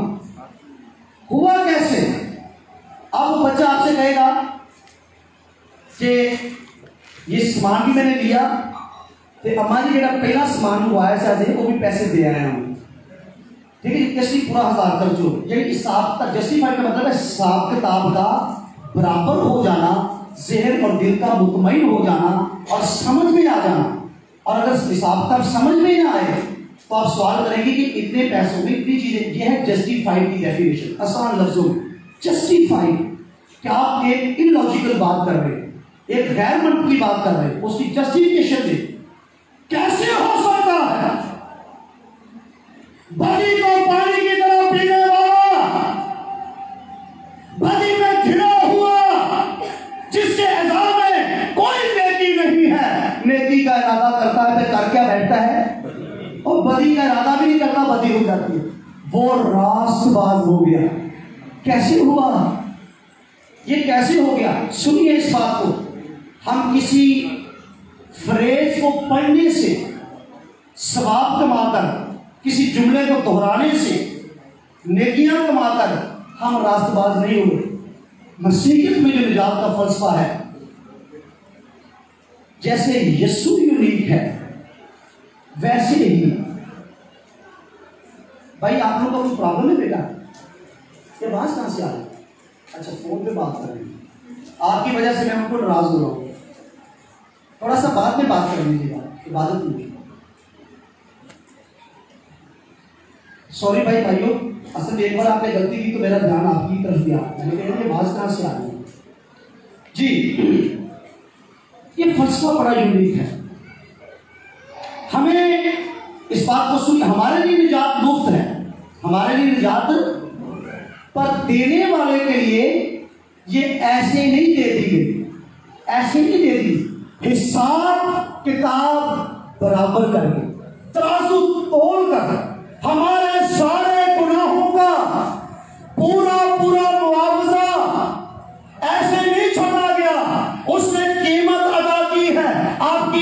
ہوا کیسے؟ اب وہ بچہ آپ سے کہے گا کہ یہ سامان بھی میں نے لیا تو اما جی جا پہلا سامان منگوایا چاہتے وہ بھی پیسے دے آئے ہوں. ٹھیک ہے، اس لیے پورا 1000 خرچ ہو. یعنی حساب کا جسٹیفائی کا مطلب ہے حساب کتاب کا برابر ہو جانا، ذہن اور دل کا مطمئن ہو جانا اور سمجھ میں آ جانا. اور اگر حساب کتاب سمجھ میں نہ آئے تو آپ سوال کریں گے کہ اتنے پیسوں میں اتنی چیزیں. یہ ہے جسٹیفائی کی ڈیفینیشن آسان لفظوں میں. جسٹیفائی کہ آپ ایک ان لاجیکل بات کر رہے ہیں، ایک غیر منطقی بات کر رہے ہیں، اس کی جسٹیفیکیشن دے. کیسے ہو سکتا ہے بدی کو پانی کی طرح پینے والا، بدی میں گھرا ہوا، جس کے اعضاء میں کوئی نیکی نہیں ہے، نیکی کا ارادہ کرتا ہے پھر کر کیا بیٹھتا ہے، اور بدی کا ارادہ بھی نہیں کرتا، بدی ہو جاتی ہے. وہ راست باز ہو گیا. کیسے ہوا؟ یہ کیسے ہو گیا؟ سنیے اس بات کو. ہم کسی فریز کو پڑھنے سے ثواب کما کر، کسی جملے کو دہرانے سے نیکیاں کما کر ہم راست باز نہیں ہوئے. مسیحیت میں جو نجات کا فلسفہ ہے، جیسے یسوع یونیک ہے ویسے ہی. بھائی آپ لوگ کا کوئی پرابلم ہے بیٹا؟ یہ بات کہاں سے آ رہی؟ اچھا فون پہ بات کر رہے ہیں، آپ کی وجہ سے میں ان کو ناراض ہو رہا ہوں. تھوڑا سا بعد میں بات کر لیجیے گا، عبادت میں. سوری بھائی بھائیوں، اصل ایک بار آپ نے غلطی کی تو میرا دھیان آپ کی طرف دیا. میں نے کہا یہ بات کہاں سے آ رہی ہے جی. یہ فلسفہ بڑا یونیک ہے. ہمیں اس بات کو سن، ہمارے لیے نجات مفت ہے، ہمارے لیے نجات، پر دینے والے کے لیے یہ ایسے نہیں دے دی گئی، ایسے نہیں دے دی. حساب کتاب برابر کر کے، ترازو تول کر ہمارے سارے گناہوں کا پورا پورا معاوضہ ایسے نہیں چھوڑا گیا. اس نے قیمت ادا کی ہے. آپ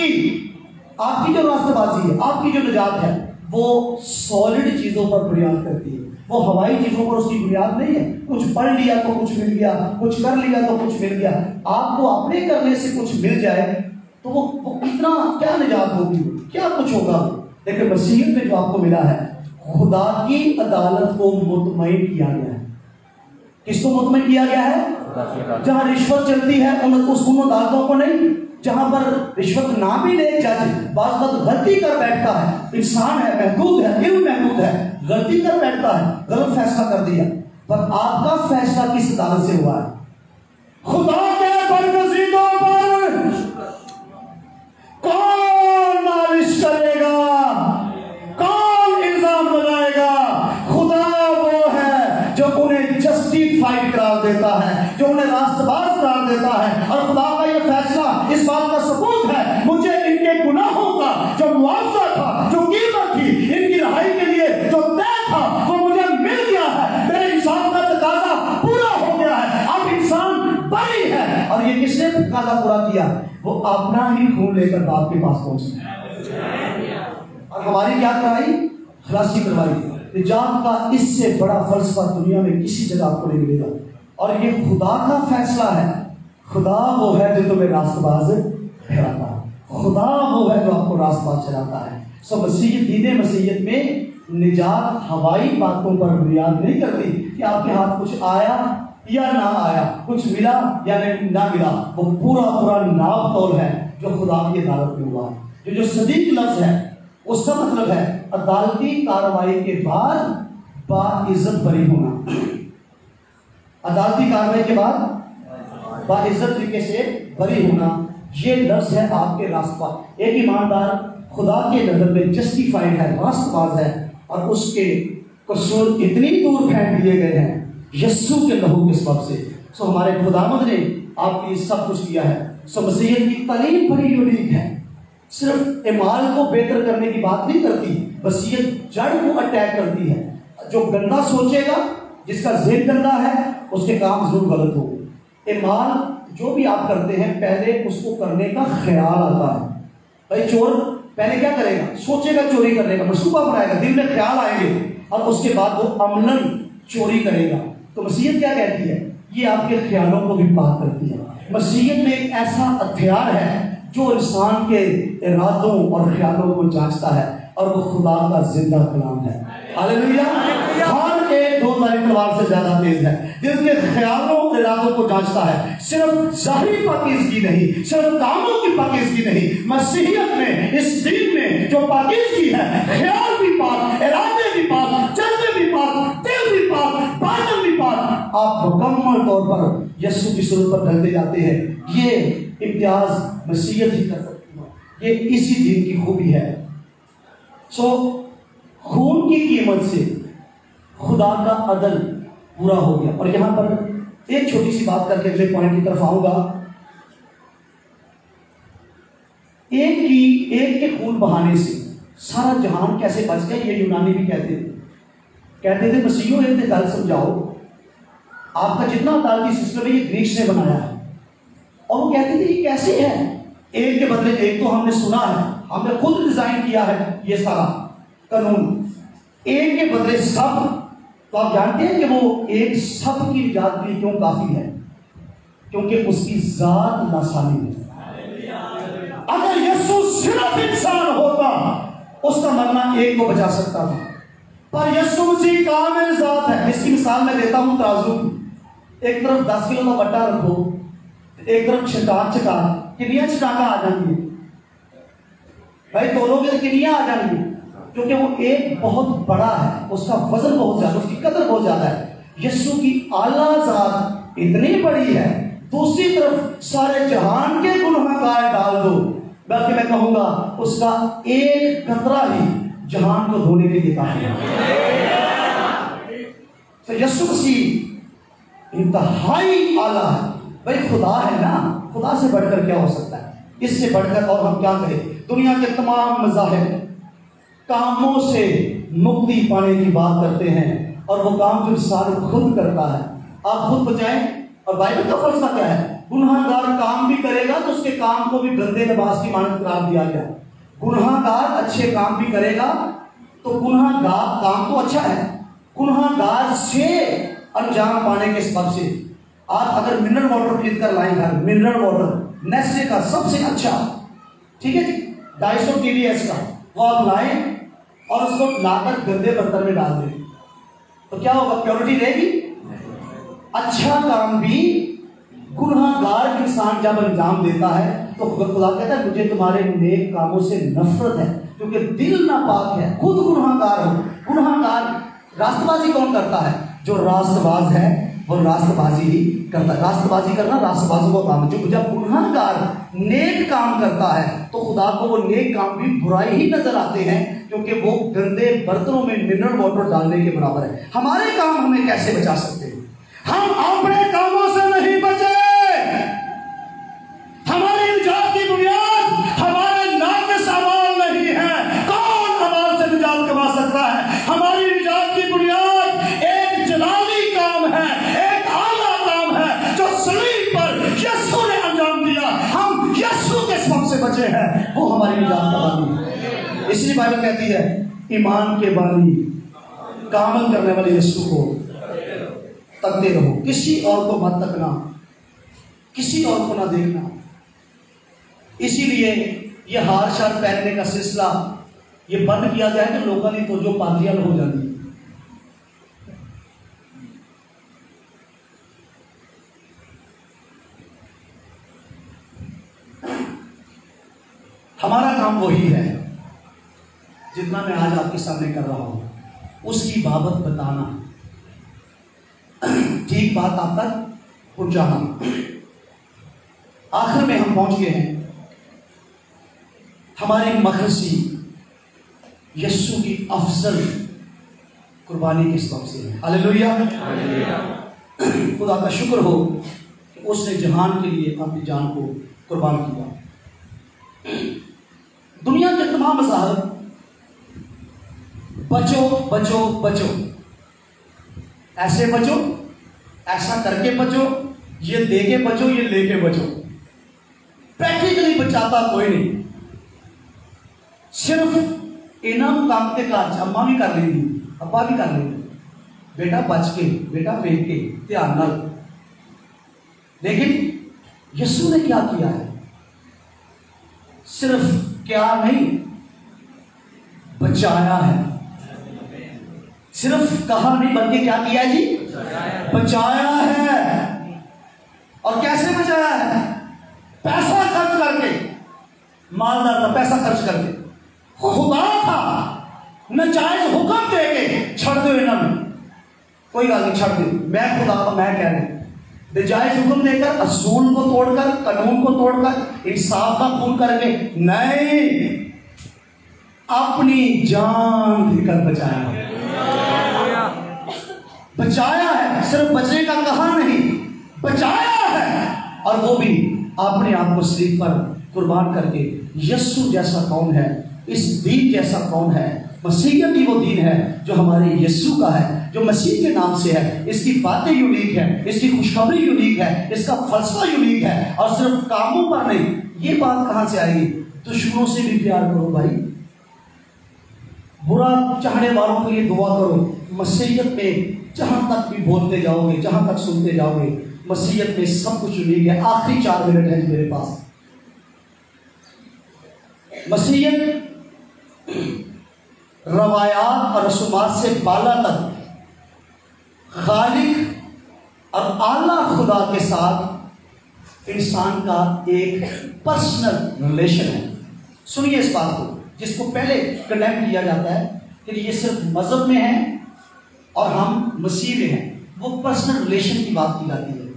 کی جو راستہ بازی ہے، آپ کی جو نجات ہے، وہ سالڈ چیزوں پر بنیاد کرتی ہے. وہ ہوائی چیزوں پر اس کی بنیاد نہیں ہے. کچھ پڑھ لیا تو کچھ مل گیا، کچھ کر لیا تو کچھ مل گیا. آپ کو اپنے کرنے سے کچھ مل جائے تو وہ اتنا کیا نجات ہوگی، کیا کچھ ہوگا. لیکن مسیحیت میں جو آپ کو ملا ہے، خدا کی عدالت کو مطمئن کیا گیا ہے. کس کو مطمئن کیا گیا ہے؟ جہاں رشوت چلتی ہے ان عدالتوں کو نہیں. جہاں پر رشوت نہ بھی لے جج بعض وقت غلطی کر بیٹھتا ہے، انسان ہے، محدود ہے، علم محدود ہے، غلطی کر بیٹھتا ہے، غلط فیصلہ کر دیا. پر آپ کا فیصلہ کس عدالت سے ہوا ہے؟ خدا کے برگزیدوں پر کون نالش کرے گا، کون الزام لگائے گا؟ خدا وہ ہے جو انہیں جسٹیفائی قرار دیتا ہے، جو انہیں راست باز قرار دیتا ہے. اور خدا کا یہ فیصلہ اس بات کا ثبوت ہے، مجھے ان کے گناہوں کا جو معاوضہ تھا، جو قیمت تھی، ان کی رہائی کے لیے جو طے تھا، وہ مجھے مل گیا ہے. میرے انسان کا تقاضا پورا ہو گیا ہے. اب انسان بری ہے. اور یہ کس نے تقاضا پورا کیا؟ وہ اپنا ہی خون لے کر باپ کے پاس پہنچا اور ہماری کیا کرائی؟ خلاصی کروائی. نجات کا اس سے بڑا فلسفہ دنیا میں کسی جگہ آپ کو نہیں ملے گا. اور یہ خدا کا فیصلہ ہے. خدا وہ ہے جو تمہیں راست باز ٹھہراتا ہے. خدا وہ ہے جو آپ کو راست باز ٹھہراتا ہے. مسیحیت، دین مسیحیت میں نجات ہوائی باتوں پر بنیاد نہیں کرتی کہ آپ کے ہاتھ کچھ آیا یا نہ آیا، کچھ ملا یا نہ ملا. وہ پورا پورا ناپ تول ہے جو خدا کی عدالت میں ہوا ہے. جو صدیق لفظ ہے اس کا مطلب ہے عدالتی کارروائی کے بعد باعزت بری ہونا. عدالتی کارروائی کے بعد باعزت طریقے سے بری ہونا، یہ لفظ ہے آپ کے راستہ. ایک ایماندار خدا کے نظر میں جسٹیفائڈ ہے، راست باز ہے، اور اس کے قصور اتنی دور پھینک دیے گئے ہیں یسوع کے لہو کے سبب سے. سو ہمارے خداوند نے آپ کے لیے سب کچھ کیا ہے. سو مسیحیت کی تعلیم بڑی یونیک ہے. صرف اعمال کو بہتر کرنے کی بات نہیں کرتی، مسیحیت جڑ کو اٹیک کرتی ہے. جو گندا سوچے گا، جس کا ذہن گندا ہے، اس کے کام ضرور غلط ہوں گے. اعمال جو بھی آپ کرتے ہیں پہلے اس کو کرنے کا خیال آتا ہے. بھائی چور پہلے کیا کرے گا؟ سوچے گا چوری کرنے کا، منصوبہ بنائے گا، دل میں خیال آئیں گے، اور اس کے بعد وہ عملاً چوری کرے گا. تو مسیحیت کیا کہتی ہے؟ یہ آپ کے خیالوں کو بھی پاک کرتی ہے. مسیحیت میں ایک ایسا ہتھیار ہے جو انسان کے ارادوں اور خیالوں کو جانچتا ہے، اور وہ خدا کا زندہ کلام ہے. ہاللیلویا. خان کے 2 دھاری تلوار سے زیادہ تیز ہے، دل کے خیالوں اور ارادوں کو جانچتا ہے. صرف ظاہری پاکیزگی نہیں، صرف کاموں کی پاکیزگی نہیں، مسیحیت میں، اس دین میں جو پاکیزگی ہے، خیال بھی پاک، ارادے بھی پاک، جذبے بھی پاک، دل بھی پاک، باطن بھی پاک. آپ مکمل طور پر یسوع کی صورت پر ڈھلتے جاتے ہیں. یہ امتیاز مسیحیت ہی کر سکتی ہے، یہ اسی دین کی خوبی ہے. خون کی قیمت سے خدا کا عدل پورا ہو گیا. اور یہاں پر ایک چھوٹی سی بات کر کے اگلے پوائنٹ کی طرف آؤں گا. ایک کے خون بہانے سے سارا جہان کیسے بچ گیا، یہ یونانی بھی کہتے تھے مسیحیوں ایک گل سمجھاؤ، آپ کا جتنا عدالتی سسٹم ہے یہ گریکس نے بنایا ہے. اور وہ کہتے تھے یہ کیسے ہے، ایک کے بدلے ایک. تو ہم نے سنا ہے، ہم نے خود ڈیزائن کیا ہے یہ سارا قانون، ایک کے بدلے سب. تو آپ جانتے ہیں کہ وہ ایک سب کی ایجاد بھی کیوں کافی ہے؟ کیونکہ اس کی ذات ناسانی ہے. اگر یسوع صرف انسان ہوتا اس کا مرنا ایک کو بچا سکتا تھا، پر یسوع مسیح کامل ذات ہے. اس کی مثال میں دیتا ہوں ترازو کی. ایک طرف 10 کلو کا بٹا رکھو، ایک طرف چھٹا کنیاں چھٹاکا آ جائیں گے بھائی، دونوں کے کنیاں آ جائیں گے، کیونکہ وہ ایک بہت بڑا ہے، اس کا وزن بہت زیادہ، اس کی قدر بہت زیادہ ہے. یسوع کی اعلیٰ ذات اتنی بڑی ہے، دوسری طرف سارے جہان کے گناہ گار ڈال دو، بلکہ میں کہوں گا اس کا ایک قطرہ ہی جہان کو دھونے کے لیے کافی ہے. تو یسوع مسیح انتہائی اعلیٰ ہے. بھائی خدا ہے نا، خدا سے بڑھ کر کیا ہو سکتا ہے؟ اس سے بڑھ کر اور ہم کیا کہیں؟ دنیا کے تمام مذاہب کاموں سے مکتی پانے کی بات کرتے ہیں، اور وہ کام جو انسان خود کرتا ہے. آپ خود بچائیں. اور بائبل کا فلسفہ کیا ہے؟ گناہ گار کام بھی کرے گا تو اس کے کام کو بھی گندے لباس کی مانند قرار دیا گیا. گناہ گار اچھے کام بھی کرے گا تو گناہ گار کام تو اچھا ہے، گناہ گار سے انجام پانے کے سبب سے. آپ اگر منرل واٹر خرید کر لائیں گھر، منرل واٹر نیسلے کا سب سے اچھا، ٹھیک ہے جی، 250 TDS کا، وہ آپ لائیں اور اس کو لا کر گندے برتن میں ڈال دیں تو کیا ہوگا؟ پیورٹی رہے گی. اچھا کام بھی گناہ گار انسان جب انجام دیتا ہے تو خدا کہتا ہے مجھے تمہارے نیک کاموں سے نفرت ہے، کیونکہ دل ناپاک ہے، خود گناہ گار ہو. گناہ گار راست بازی کون کرتا ہے؟ جو راست باز ہے وہ راست بازی ہی کرتا ہے. راست بازی کرنا راست بازوں کا کام ہے. جو جب گناہ گار نیک کام کرتا ہے تو خدا کو وہ نیک کام بھی برائی ہی نظر آتے ہیں، کیونکہ وہ گندے برتنوں میں منرل واٹر ڈالنے کے برابر ہے. ہمارے کام ہمیں کیسے بچا سکتے ہیں؟ ہم اپنے کاموں سے نہیں بچے. ہماری نجات کی بنیاد ہمارے ناقص اعمال نہیں ہے. کون اعمال سے نجات کما سکتا ہے؟ ہماری نجات کی بنیاد ایک جلالی کام ہے، ایک اعلیٰ کام ہے جو صلیب پر یسوع نے انجام دیا. ہم یسوع کے سبب سے بچے ہیں، وہ ہماری نجات کا بانی ہے. اس لیے بائبل کہتی ہے ایمان کے بانی کامل کرنے والے یسوع کو تکتے رہو، کسی اور کو مت تکنا، کسی اور کو نہ دیکھنا. اسی لیے یہ ہار شار پہننے کا سلسلہ یہ بند کیا جائے تو لوگوں نے تو جو پادریاں ہو جاتی. ہمارا کام وہی ہے جتنا میں آج آپ کے سامنے کر رہا ہوں، اس کی بابت بتانا، ٹھیک بات آپ تک پہنچانا. آخر میں ہم پہنچ گئے ہیں ہماری مخلصی یسوع کی افضل قربانی کے سبب سے ہے. ہاللیلویا. خدا کا شکر ہو کہ اس نے جہان کے لیے اپنی جان کو قربان کیا. دنیا کے تمام مذاہب بچو بچو بچو، ایسے بچو، ایسا کر کے بچو، یہ دے کے بچو، یہ لے کے بچو. پریکٹیکلی بچاتا کوئی نہیں. صرف انعام کامتے کا جمع بھی کر لیں گی ابا بھی کر لیتے بیٹا بچ کے, بیٹا پھینک کے, دھیان نال. لیکن یسوع نے کیا کیا ہے؟ صرف کیا نہیں, بچایا ہے. صرف کہا نہیں بلکہ کیا کیا جی؟ بچایا ہے. اور کیسے بچایا ہے؟ پیسہ خرچ کر کے. مالدار تھا, پیسہ خرچ کر کے. خدا تھا, ناجائز حکم دے کے چھڑ دو انہوں نے, کوئی گل نہیں چھڑ دو, میں خدا کا میں کہہ رہا. ناجائز حکم دے کر, اصول کو توڑ کر, قانون کو توڑ کر, انصاف کا خون کر کے نہیں, اپنی جان دے کر بچایا. بچایا ہے, صرف بچنے کا کہا نہیں, بچایا ہے. اور وہ بھی اپنے آپ کو صلیب پر قربان کر کے. یسوع جیسا کون ہے, اس دین جیسا کون ہے؟ مسیحیت ہی وہ دین ہے جو ہمارے یسوع کا ہے, جو مسیح کے نام سے ہے. اس کی باتیں یونیک ہیں, اس کی خوشخبری یونیک ہے, اس کا فلسفہ یونیک ہے. اور صرف کاموں پر نہیں. یہ بات کہاں سے آئے گی؟ دشمنوں سے بھی پیار کرو بھائی, برا چاہنے والوں کے لیے دعا کرو. مسیحیت میں جہاں تک بھی بولتے جاؤ گے, جہاں تک سنتے جاؤ گے, مسیحیت میں سب کچھ یونیک ہے. آخری 4 منٹ ہے میرے پاس. مسیحیت روایات اور رسومات سے بالا تک خالق اور اعلیٰ خدا کے ساتھ انسان کا ایک پرسنل ریلیشن ہے. سنیے اس بات کو, جس کو پہلے کنڈیم کیا جاتا ہے کہ یہ صرف مذہب میں ہے اور ہم مسیح میں ہیں. وہ پرسنل ریلیشن کی بات کی جاتی ہے.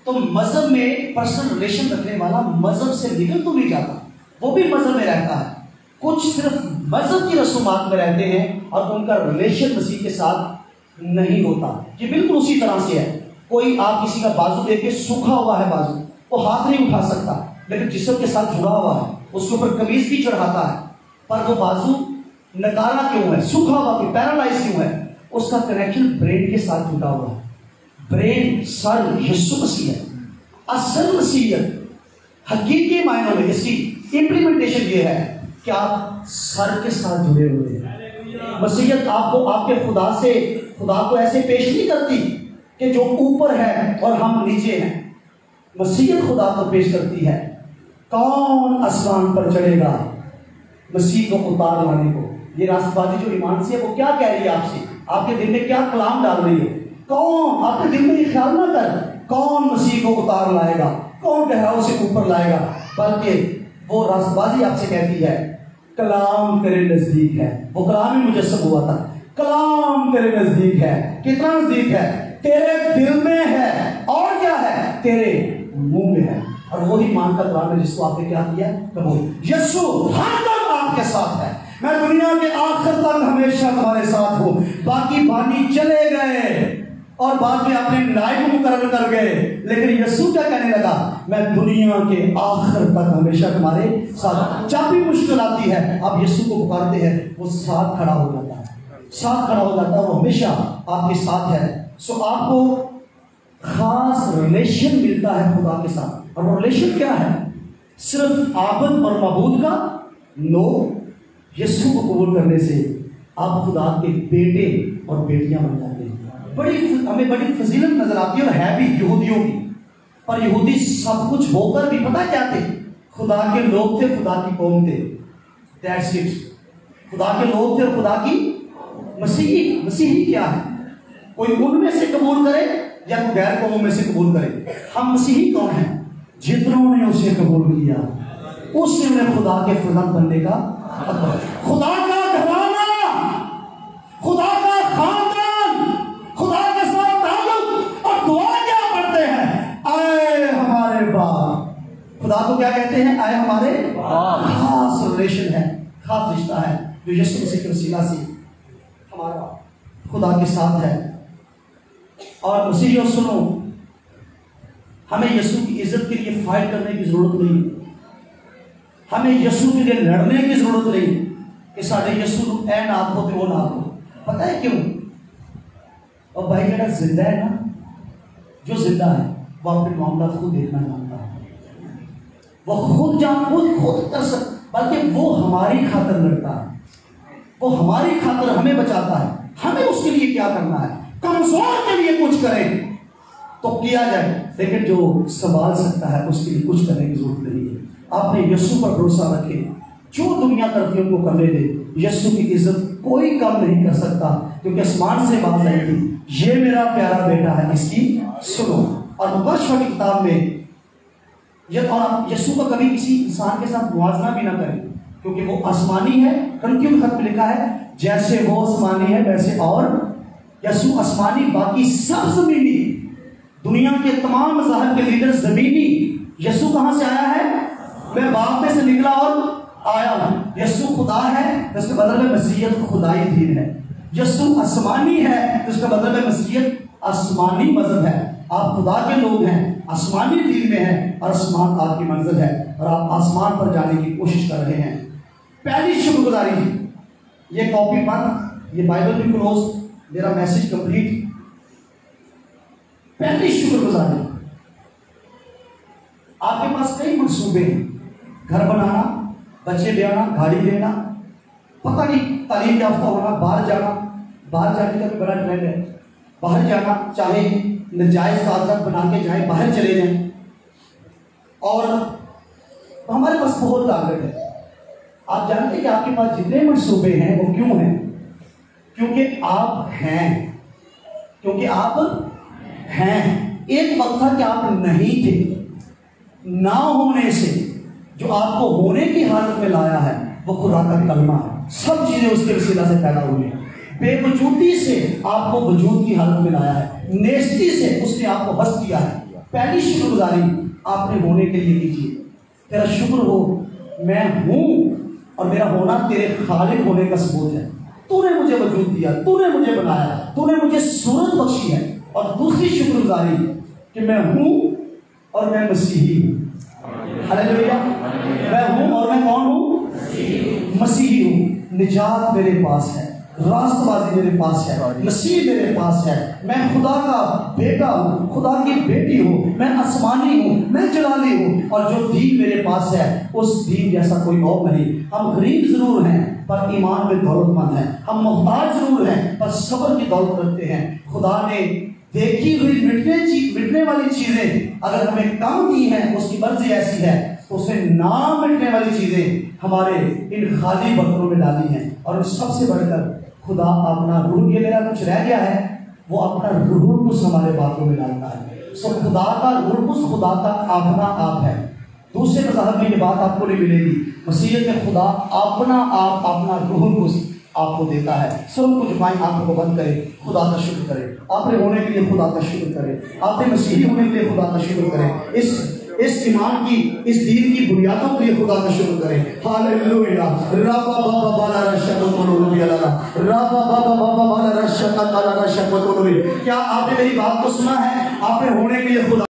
تو مذہب میں پرسنل ریلیشن رکھنے والا مذہب سے نکل تو نہیں جاتا, وہ بھی مذہب میں رہتا ہے. کچھ صرف مذہب کی رسومات میں رہتے ہیں اور ان کا ریلیشن مسیح کے ساتھ نہیں ہوتا. یہ بالکل اسی طرح سے ہے. کوئی آپ کسی کا بازو دیکھ کے سوکھا ہوا ہے بازو, وہ ہاتھ نہیں اٹھا سکتا, لیکن جسم کے ساتھ جڑا ہوا ہے, اس کے اوپر قمیض بھی چڑھاتا ہے, پر وہ بازو نکالا کیوں ہے, سوکھا ہوا کیوں, پیرالائز کیوں ہے؟ اس کا کنیکشن برین کے ساتھ جڑا ہوا ہے. برین سر یسوع مسیح ہے. اصل مسیحیت حقیقی معنوں میں اس کی امپلیمنٹیشن یہ ہے کہ آپ سر کے ساتھ جڑے ہوئے ہیں. مسیحیت آپ کو آپ کے خدا کو ایسے پیش نہیں کرتی کہ جو اوپر ہے اور ہم نیچے ہیں. مسیحیت خدا کو پیش کرتی ہے کون آسمان پر چڑھے گا مسیح کو اتار لانے کو. یہ راست بازی جو ایمان سے ہے وہ کیا کہہ رہی ہے آپ سے, آپ کے دل میں کیا کلام ڈال رہی ہے؟ کون, آپ کے دل میں یہ خیال نہ کر کون مسیح کو اتار لائے گا, کون گہراؤں سے اوپر لائے گا, بلکہ وہ راست بازی آپ سے کہتی ہے کلام تیرے نزدیک ہے. وہ کلام ہی مجسم ہوا تھا. کلام تیرے نزدیک ہے. کتنا نزدیک ہے؟ تیرے دل میں ہے, اور کیا ہے؟ تیرے منہ میں ہے. اور وہی ایمان کا کلام ہے جس کو آپ نے کیا کیا؟ قبول. یسوع ہر دم آپ کے ساتھ ہے. میں دنیا کے آخر تک ہمیشہ تمہارے ساتھ ہوں. باقی بانی چلے گئے اور بعد میں اپنے نائب مقرر کر گئے, لیکن یسوع کیا کہنے لگا؟ میں دنیا کے آخر تک ہمیشہ تمہارے ساتھ. جب بھی مشکل آتی ہے آپ یسوع کو پکارتے ہیں, وہ ساتھ کھڑا ہو جاتا ہے, ساتھ کھڑا ہو جاتا ہے, وہ ہمیشہ آپ کے ساتھ ہے. سو آپ کو خاص ریلیشن ملتا ہے خدا کے ساتھ. اور وہ ریلیشن کیا ہے؟ صرف عابد اور معبود کا؟ نو. یسوع کو قبول کرنے سے آپ خدا کے بیٹے اور بیٹیاں بن جاتے ہیں. ہمیں بڑی فضیلت نظر آتی ہے, اور ہے بھی یہودیوں کی. پر یہودی سب کچھ ہو کر بھی پتہ کیا تھے؟ خدا کے لوگ تھے, خدا کی قوم تھے. That's it. خدا کے لوگ تھے, خدا کی مسیحی کیا ہے؟ کوئی ان میں سے قبول کرے یا کوئی غیر قوموں میں سے قبول کرے. ہم مسیحی کون ہیں؟ جتنوں نے اسے قبول کیا اس سے انہیں خدا کے فرزند بننے کا خدا کا گھرانہ, خدا کا خاندان, خدا کے ساتھ تعلق. اور دعا کیا پڑھتے ہیں؟ اے ہمارے باپ. خدا کو کیا کہتے ہیں؟ اے ہمارے باپ. خاص ریلیشن ہے, خاص رشتہ ہے جو یسوع مسیح کے وسیلہ سے ہمارا خدا کے ساتھ ہے. اور مسیحیوں سنو, ہمیں یسوع کی عزت کے لیے فائٹ کرنے کی ضرورت نہیں, ہمیں یسوع کے لیے لڑنے کی ضرورت نہیں کہ سارے یسوع اے نہ ہو تو وہ نہ ہو. پتہ ہے کیوں؟ اور بھائی میرا زندہ ہے نا, جو زندہ ہے وہ اپنے معاملات خود دیکھنا جانتا ہے, وہ خود کر سکتا, بلکہ وہ ہماری خاطر لڑتا ہے, وہ ہماری خاطر ہمیں بچاتا ہے. ہمیں اس کے لیے کیا کرنا ہے؟ کمزور کے لیے کچھ کریں تو کیا جائے، لیکن جو سنبھال سکتا ہے اس کے لیے کچھ کرنے کی ضرورت نہیں ہے۔ آپ نے یسوع پر بھروسہ رکھے، جو دنیا کرتی ہے ان کو کرنے دے، یسوع کی عزت کوئی کم نہیں کر سکتا، کیونکہ آسمان سے بات آئی تھی، یہ میرا پیارا بیٹا ہے، اس کی سنو۔ اور مبشرہ کی کتاب میں اور آپ یسوع کا کبھی کسی انسان کے ساتھ موازنہ بھی نہ کریں، کیونکہ وہ آسمانی ہے۔ کرنتھیوں کے خط میں لکھا ہے جیسے وہ آسمانی ہے ویسے اور یسوع آسمانی، باقی سب زمینی، دنیا کے تمام مذاہب کے لیڈر زمینی۔ یسوع کہاں سے آیا ہے؟ میں باپ میں سے نکلا اور آیا ہوں۔ یسوع خدا ہے، اس کے بدلے میں مسیحیت خدائی دین ہے۔ یسوع آسمانی ہے، اس کا بدلے میں مسیحیت آسمانی مذہب ہے۔ آپ خدا کے لوگ ہیں، آسمانی دین میں ہیں، اور آسمان آپ کی منزل ہے، اور آپ آسمان پر جانے کی کوشش کر رہے ہیں۔ پہلی شکر گزاری، یہ کاپی بند، یہ بائبل بھی کلوز، میرا میسج کمپلیٹ۔ پہلی شکر گزاری، آپ کے پاس کئی منصوبے ہیں، گھر بنانا، بچے لے آنا، گاڑی لینا، پتہ نہیں تعلیم یافتہ ہونا، باہر جانا، باہر جانے کا بھی بڑا ٹرینڈ ہے، باہر جانا، چاہے ناجائز کاغذات بنا کے جائیں، باہر چلے جائیں۔ اور ہمارے پاس بہت طاقت ہے۔ آپ جانتے ہیں کہ آپ کے پاس جتنے منصوبے ہیں وہ کیوں ہیں؟ کیونکہ آپ ہیں، کیونکہ آپ ہیں۔ ایک وقت تھا کہ آپ نہیں تھے، نہ ہونے سے جو آپ کو ہونے کی حالت میں لایا ہے وہ خدا کا کلمہ ہے۔ سب چیزیں اس کے وسیلہ سے پیدا ہوئی ہیں۔ بے وجودی سے آپ کو وجود کی حالت میں لایا ہے، نیستی سے اس نے آپ کو بس کیا ہے۔ پہلی شکر گزاری آپ نے ہونے کے لیے کیجیے۔ تیرا شکر ہو میں ہوں، اور میرا ہونا تیرے خالق ہونے کا ثبوت ہے۔ تو نے مجھے وجود دیا، تو نے مجھے بنایا، تو نے مجھے صورت بخشی ہے۔ اور دوسری شکر گزاری کہ میں ہوں اور میں مسیحی ہوں۔ ہاللیلویا! میں ہوں اور میں کون ہوں؟ مسیحی ہوں۔ نجات میرے پاس ہے، راست بازی میرے پاس ہے، مسیح میرے پاس ہے۔ میں خدا کا بیٹا ہوں، خدا کی بیٹی ہوں، میں آسمانی ہوں، میں جلالی ہوں، اور جو دین میرے پاس ہے اس دین جیسا کوئی اور نہیں۔ ہم غریب ضرور ہیں پر ایمان میں دولت مند ہیں، ہم محتاج ضرور ہیں پر صبر کی دولت رکھتے ہیں۔ خدا نے دیکھی ہوئی مٹنے والی چیزیں اگر ہمیں کم دی ہیں، اس کی مرضی ایسی ہے، تو اسے نہ مٹنے والی چیزیں ہمارے ان خالی برتنوں میں ڈالی ہیں۔ اور سب سے بڑھ کر خدا اپنا روح، یہ میرا کچھ رہ گیا ہے، وہ اپنا روح القدس ہمارے باتوں میں ڈالتا ہے۔ سو خدا کا روح القدس خدا کا اپنا آپ ہے۔ دوسرے مذاہب میں یہ بات آپ کو نہیں ملے گی۔ مسیحیت میں خدا اپنا آپ، اپنا روح القدس آپ کو دیتا ہے۔ سب کو جمائیں، آنکھوں کو بند کرے، خدا کا شکر کرے۔ آپ نے ہونے کے لیے خدا کا شکر کرے، آپ نے مسیحی ہونے کے لیے خدا کا شکر کرے، اس ایمان کی، اس دین کی بنیادوں کے لیے خدا کا شکر کریں۔ ہاللیلویا! رابا بابا بالا رشکت مولوی اللہ، رابا بابا بابا بالا رشکت اللہ رشکت مولوی۔ کیا آپ نے میری بات کو سنا ہے؟ آپ نے ہونے کے لیے خدا